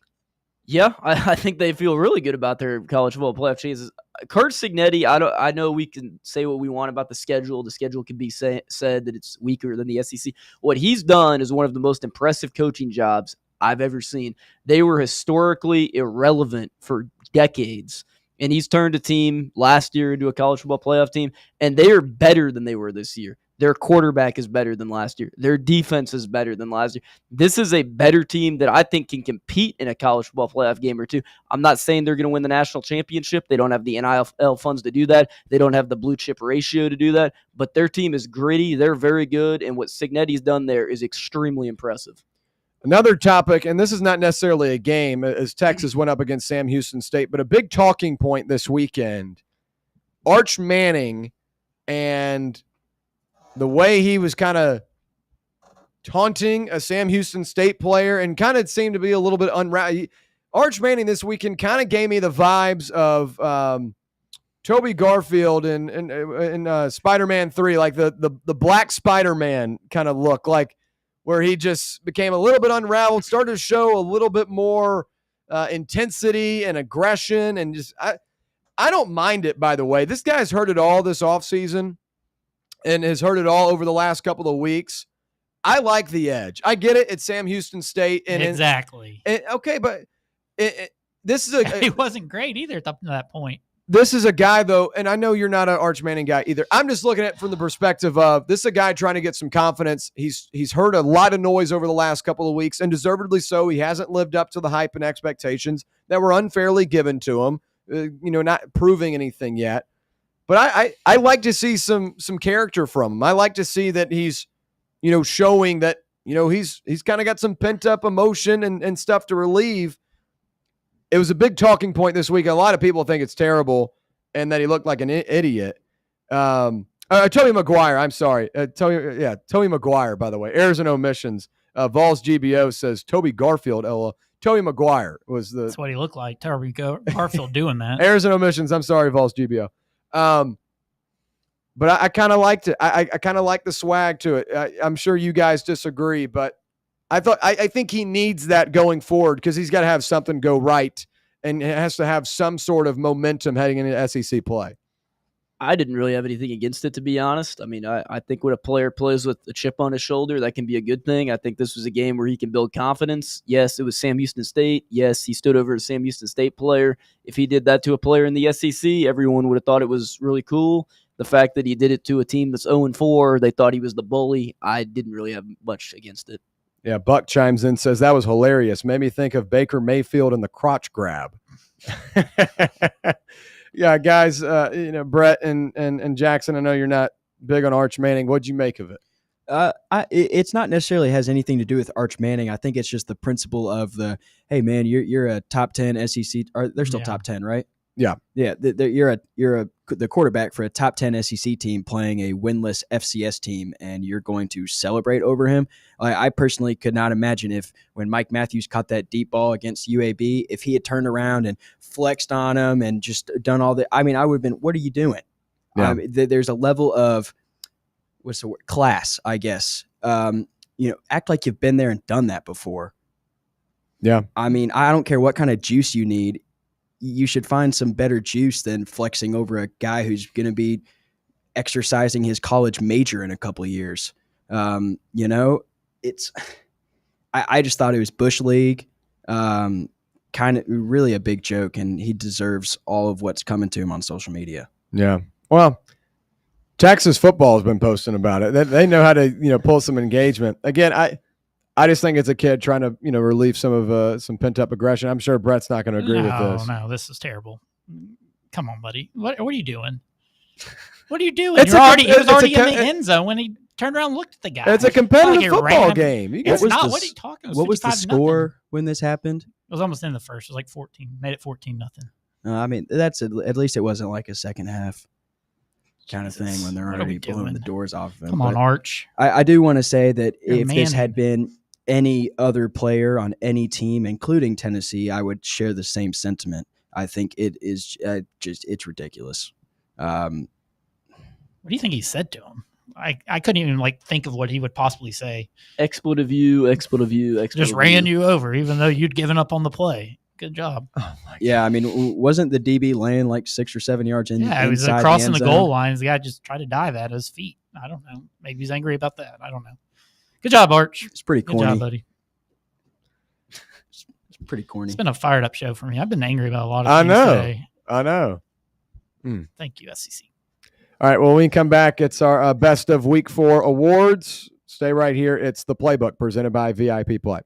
Yeah, I think they feel really good about their college football playoff chances. Kurt Cignetti, I know we can say what we want about the schedule. The schedule can be said that it's weaker than the SEC. What he's done is one of the most impressive coaching jobs I've ever seen. They were historically irrelevant for decades, and he's turned a team last year into a college football playoff team, and they are better than they were this year. Their quarterback is better than last year. Their defense is better than last year. This is a better team that I think can compete in a college football playoff game or two. I'm not saying they're going to win the national championship. They don't have the NIL funds to do that. They don't have the blue chip ratio to do that. But their team is gritty. They're very good. And what Cignetti's done there is extremely impressive. Another topic, and this is not necessarily a game, as Texas went up against Sam Houston State, but a big talking point this weekend, Arch Manning and the way he was kind of taunting a Sam Houston State player and kind of seemed to be a little bit unraveled. Arch Manning this weekend kind of gave me the vibes of Toby Garfield in Spider-Man 3, like the Black Spider-Man kind of look, like where he just became a little bit unraveled, started to show a little bit more intensity and aggression. And just I don't mind it, by the way. This guy's heard it all this offseason and has heard it all over the last couple of weeks. I like the edge. I get it. It's Sam Houston State. And exactly. Okay, but this is he wasn't great either up to that point. This is a guy, though, and I know you're not an Arch Manning guy either. I'm just looking at it from the perspective of this is a guy trying to get some confidence. He's heard a lot of noise over the last couple of weeks, and deservedly so. He hasn't lived up to the hype and expectations that were unfairly given to him, not proving anything yet. But I like to see some character from him. I like to see that he's, showing that, he's kind of got some pent-up emotion and stuff to relieve. It was a big talking point this week. A lot of people think it's terrible and that he looked like an idiot. Toby McGuire, I'm sorry. Toby McGuire, by the way. Errors and omissions. Vols GBO says Toby Garfield, Ella. Toby McGuire was the... That's what he looked like. Toby Garfield doing that. Errors and omissions. I'm sorry, Vols GBO. But I kind of liked it. I kind of like the swag to it. I'm sure you guys disagree, but I think he needs that going forward because he's got to have something go right and it has to have some sort of momentum heading into SEC play. I didn't really have anything against it, to be honest. I mean, I think when a player plays with a chip on his shoulder, that can be a good thing. I think this was a game where he can build confidence. Yes, it was Sam Houston State. Yes, he stood over a Sam Houston State player. If he did that to a player in the SEC, everyone would have thought it was really cool. The fact that he did it to a team that's 0-4, they thought he was the bully. I didn't really have much against it. Yeah, Buck chimes in, says, that was hilarious. Made me think of Baker Mayfield and the crotch grab. Yeah, guys, Brett and Jackson, I know you're not big on Arch Manning. What'd you make of it? It's not necessarily has anything to do with Arch Manning. I think it's just the principle of hey man, you're a top 10 SEC, or they're still top 10, right? Yeah. Yeah. You're the quarterback for a top 10 SEC team playing a winless FCS team, and you're going to celebrate over him. I personally could not imagine when Mike Matthews caught that deep ball against UAB, if he had turned around and flexed on him and just done all that. I mean, I would have been, what are you doing? Yeah. There's a level of, what's the word? Class, I guess. Act like you've been there and done that before. Yeah. I mean, I don't care what kind of juice you need. You should find some better juice than flexing over a guy who's going to be exercising his college major in a couple of years. I just thought it was Bush League, kind of really a big joke, and he deserves all of what's coming to him on social media. Yeah. Well, Texas football has been posting about it. They know how to, pull some engagement. Again, I just think it's a kid trying to, relieve some pent up aggression. I'm sure Brett's not going to agree with this. No, this is terrible. Come on, buddy. What are you doing? What are you doing? He was already in the end zone when he turned around and looked at the guy. It's a competitive football game. It's not. What are you talking about? What was the score when this happened? It was almost in the first. It was like 14. Made it 14-0. I mean, that's at least it wasn't like a second half kind of thing when they're already blowing the doors off of him. Come on, Arch. I do want to say that if this had been any other player on any team, including Tennessee, I would share the same sentiment. I think it is it's ridiculous. What do you think he said to him? I couldn't even think of what he would possibly say. Expletive you. Just ran you over, even though you'd given up on the play. Good job. Oh yeah, I mean, wasn't the DB laying 6 or 7 yards in? Yeah, he was crossing the goal lines. The guy just tried to dive at his feet. I don't know. Maybe he's angry about that. I don't know. Good job, Arch. It's pretty corny. Good job, buddy. It's pretty corny. It's been a fired up show for me. I've been angry about a lot of things today. I know. Thank you, SEC. All right, well, when we come back, it's our Best of Week 4 awards. Stay right here. It's the Playbook presented by VIP Play.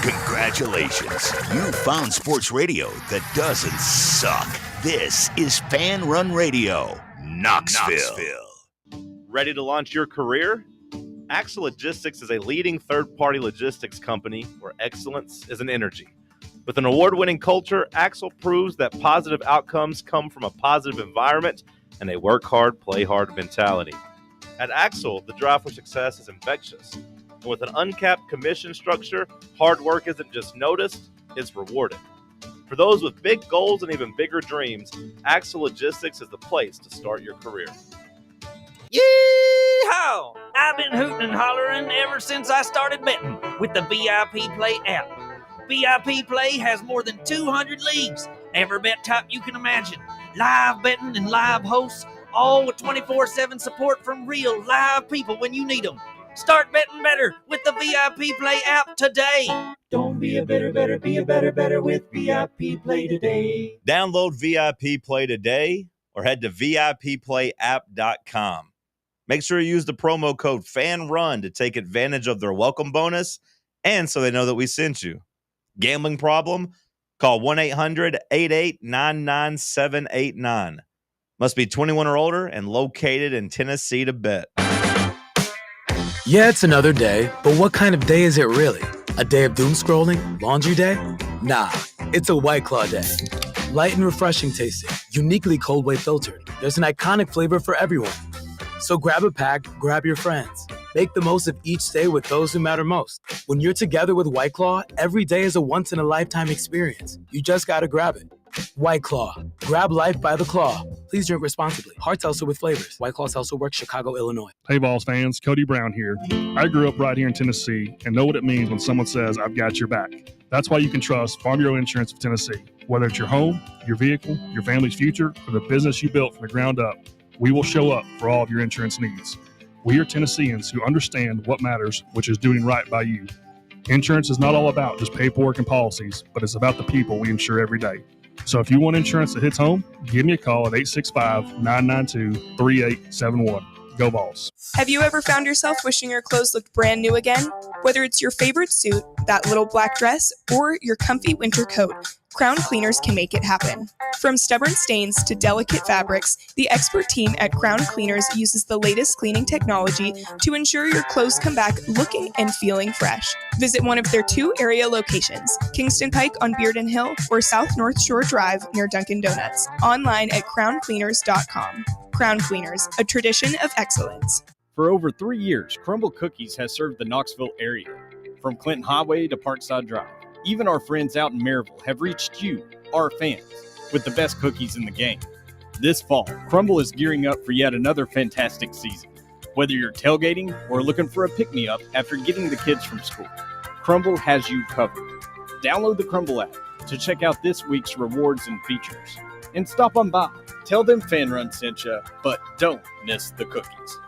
Congratulations. You found sports radio that doesn't suck. This is Fan Run Radio, Knoxville. Ready to launch your career? Axle Logistics is a leading third-party logistics company where excellence is an energy. With an award-winning culture, Axle proves that positive outcomes come from a positive environment and a work hard, play hard mentality. At Axle, the drive for success is infectious. And with an uncapped commission structure, hard work isn't just noticed, it's rewarded. For those with big goals and even bigger dreams, Axle Logistics is the place to start your career. Yee-haw! I've been hooting and hollering ever since I started betting with the VIP Play app. VIP Play has more than 200 leagues, every bet type you can imagine, live betting and live hosts, all with 24/7 support from real live people when you need them. Start betting better with the VIP Play app today. Don't be a better, be a better with VIP Play today. Download VIP Play today or head to VIPPlayApp.com. Make sure you use the promo code FANRUN to take advantage of their welcome bonus and so they know that we sent you. Gambling problem? Call 1-800-8899-789. Must be 21 or older and located in Tennessee to bet. Yeah, it's another day, but what kind of day is it really? A day of doom scrolling? Laundry day? Nah, it's a White Claw day. Light and refreshing tasting, uniquely cold way filtered. There's an iconic flavor for everyone. So grab a pack, grab your friends. Make the most of each day with those who matter most. When you're together with White Claw, every day is a once-in-a-lifetime experience. You just gotta grab it. White Claw. Grab life by the claw. Please drink responsibly. Hard seltzer with flavors. White Claw Seltzer Works, Chicago, Illinois. Hey, Vols fans. Cody Brown here. I grew up right here in Tennessee and know what it means when someone says, I've got your back. That's why you can trust Farm Bureau Insurance of Tennessee. Whether it's your home, your vehicle, your family's future, or the business you built from the ground up, we will show up for all of your insurance needs. We are Tennesseans who understand what matters, which is doing right by you. Insurance is not all about just paperwork and policies, but it's about the people we insure every day. So if you want insurance that hits home, give me a call at 865-992-3871. Go Vols. Have you ever found yourself wishing your clothes looked brand new again? Whether it's your favorite suit, that little black dress, or your comfy winter coat, Crown Cleaners can make it happen. From stubborn stains to delicate fabrics, the expert team at Crown Cleaners uses the latest cleaning technology to ensure your clothes come back looking and feeling fresh. Visit one of their 2 area locations, Kingston Pike on Bearden Hill or South North Shore Drive near Dunkin' Donuts. Online at crowncleaners.com. Crown Cleaners, a tradition of excellence. For over 3 years, Crumble Cookies has served the Knoxville area, from Clinton Highway to Parkside Drive. Even our friends out in Maryville have reached you, our fans, with the best cookies in the game. This fall, Crumble is gearing up for yet another fantastic season. Whether you're tailgating or looking for a pick-me-up after getting the kids from school, Crumble has you covered. Download the Crumble app to check out this week's rewards and features. And stop on by. Tell them Fan Run sent you, but don't miss the cookies.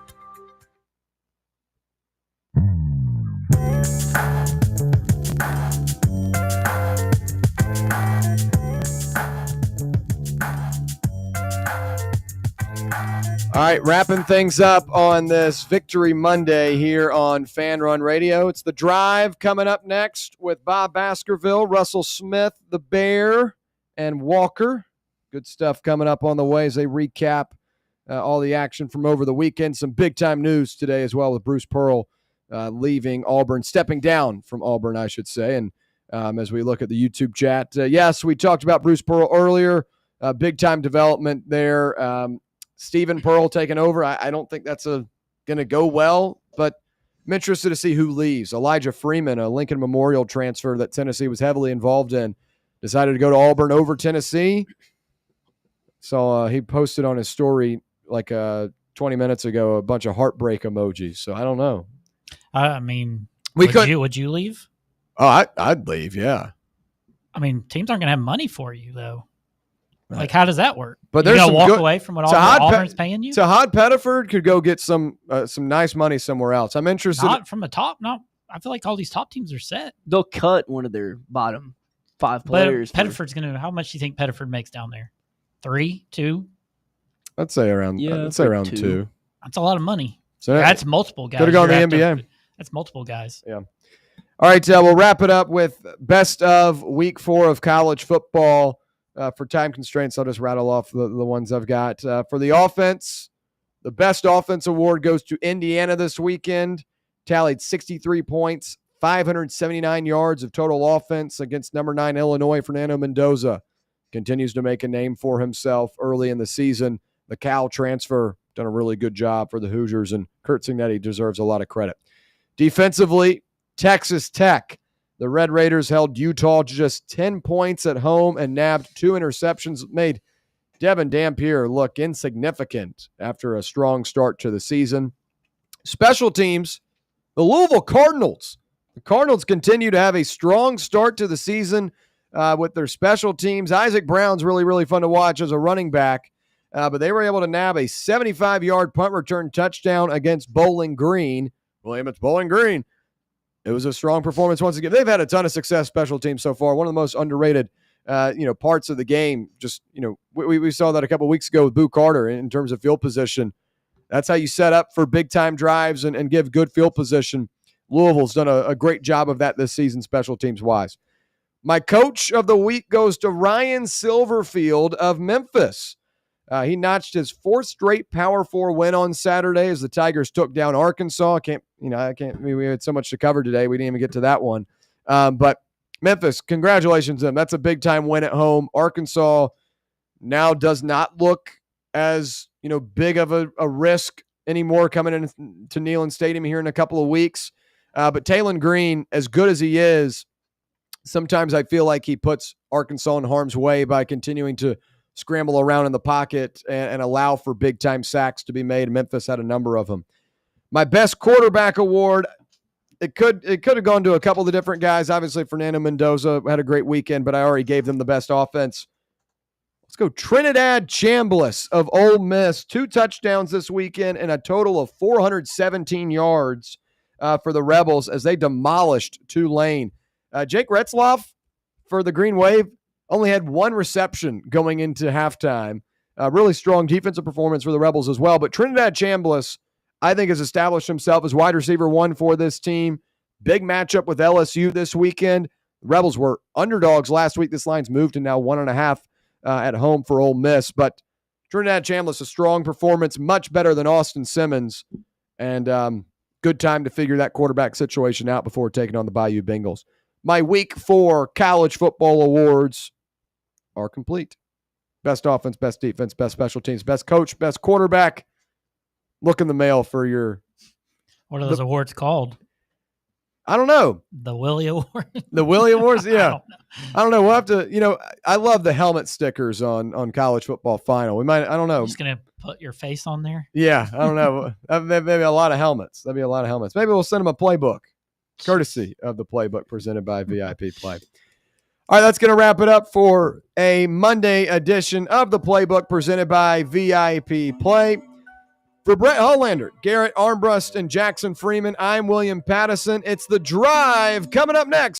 All right, wrapping things up on this Victory Monday here on Fan Run Radio. It's The Drive coming up next with Bob Baskerville, Russell Smith, the Bear, and Walker. Good stuff coming up on the way as they recap all the action from over the weekend. Some big-time news today as well with Bruce Pearl leaving Auburn, stepping down from Auburn, I should say. And as we look at the YouTube chat, yes, we talked about Bruce Pearl earlier. Big-time development there. Stephen Pearl taking over. I don't think that's going to go well, but I'm interested to see who leaves. Elijah Freeman, a Lincoln Memorial transfer that Tennessee was heavily involved in, decided to go to Auburn over Tennessee. So he posted on his story like 20 minutes ago a bunch of heartbreak emojis. So I don't know. I mean, would you leave? Oh, I'd leave, yeah. I mean, teams aren't going to have money for you, though. Like, how does that work? But you're there's going to walk away from what Auburn's paying you? Tahad Pettiford could go get some nice money somewhere else. I'm interested. Not from a top. No, I feel like all these top teams are set. They'll cut one of their bottom 5 players. Pettiford's going to. How much do you think Pettiford makes down there? 3, 2? I'd say around. Yeah, I'd say around 2. That's a lot of money. So that's multiple guys. Could have gone to the NBA. That's multiple guys. Yeah. All right, we'll wrap it up with best of week 4 of college football. For time constraints, I'll just rattle off the ones I've got. For the offense, the best offense award goes to Indiana this weekend. Tallied 63 points, 579 yards of total offense against number 9 Illinois. Fernando Mendoza continues to make a name for himself early in the season. The Cal transfer done a really good job for the Hoosiers, and Kurt Cignetti deserves a lot of credit. Defensively, Texas Tech. The Red Raiders held Utah to just 10 points at home and nabbed 2 interceptions, made Devin Dampier look insignificant after a strong start to the season. Special teams, the Louisville Cardinals. The Cardinals continue to have a strong start to the season with their special teams. Isaac Brown's really, really fun to watch as a running back, but they were able to nab a 75-yard punt return touchdown against Bowling Green. William, it's Bowling Green. It was a strong performance once again. They've had a ton of success special teams so far. One of the most underrated, parts of the game. Just, we saw that a couple of weeks ago with Boo Carter in terms of field position. That's how you set up for big-time drives and give good field position. Louisville's done a great job of that this season, special teams-wise. My coach of the week goes to Ryan Silverfield of Memphis. He notched his 4th straight Power 4 win on Saturday as the Tigers took down Arkansas. We had so much to cover today. We didn't even get to that one. But Memphis, congratulations to them. That's a big-time win at home. Arkansas now does not look as, big of a risk anymore coming into Neyland Stadium here in a couple of weeks. But Taylon Green, as good as he is, sometimes I feel like he puts Arkansas in harm's way by continuing to scramble around in the pocket and allow for big-time sacks to be made. Memphis had a number of them. My best quarterback award, it could have gone to a couple of the different guys. Obviously, Fernando Mendoza had a great weekend, but I already gave them the best offense. Let's go Trinidad Chambliss of Ole Miss. 2 touchdowns this weekend and a total of 417 yards for the Rebels as they demolished Tulane. Jake Retzloff for the Green Wave, only had one reception going into halftime. Really strong defensive performance for the Rebels as well. But Trinidad Chambliss, I think, has established himself as wide receiver 1 for this team. Big matchup with LSU this weekend. The Rebels were underdogs last week. This line's moved to now 1.5 at home for Ole Miss. But Trinidad Chambliss, a strong performance, much better than Austin Simmons. And good time to figure that quarterback situation out before taking on the Bayou Bengals. My week 4 college football awards are complete. Best offense, best defense, best special teams, best coach, best quarterback. Look in the mail for your... What are those awards called? I don't know. The Willie Award? The Willie Awards? Yeah. I don't know. We'll have to, I love the helmet stickers on college football final. We might, I don't know. You're just going to put your face on there? Yeah. I don't know. Maybe a lot of helmets. That'd be a lot of helmets. Maybe we'll send them a playbook, courtesy of the Playbook presented by VIP Play. All right, that's going to wrap it up for a Monday edition of the Playbook presented by VIP Play. For Brett Hollander, Garrett Armbrust, and Jackson Freeman, I'm William Pattison. It's The Drive coming up next.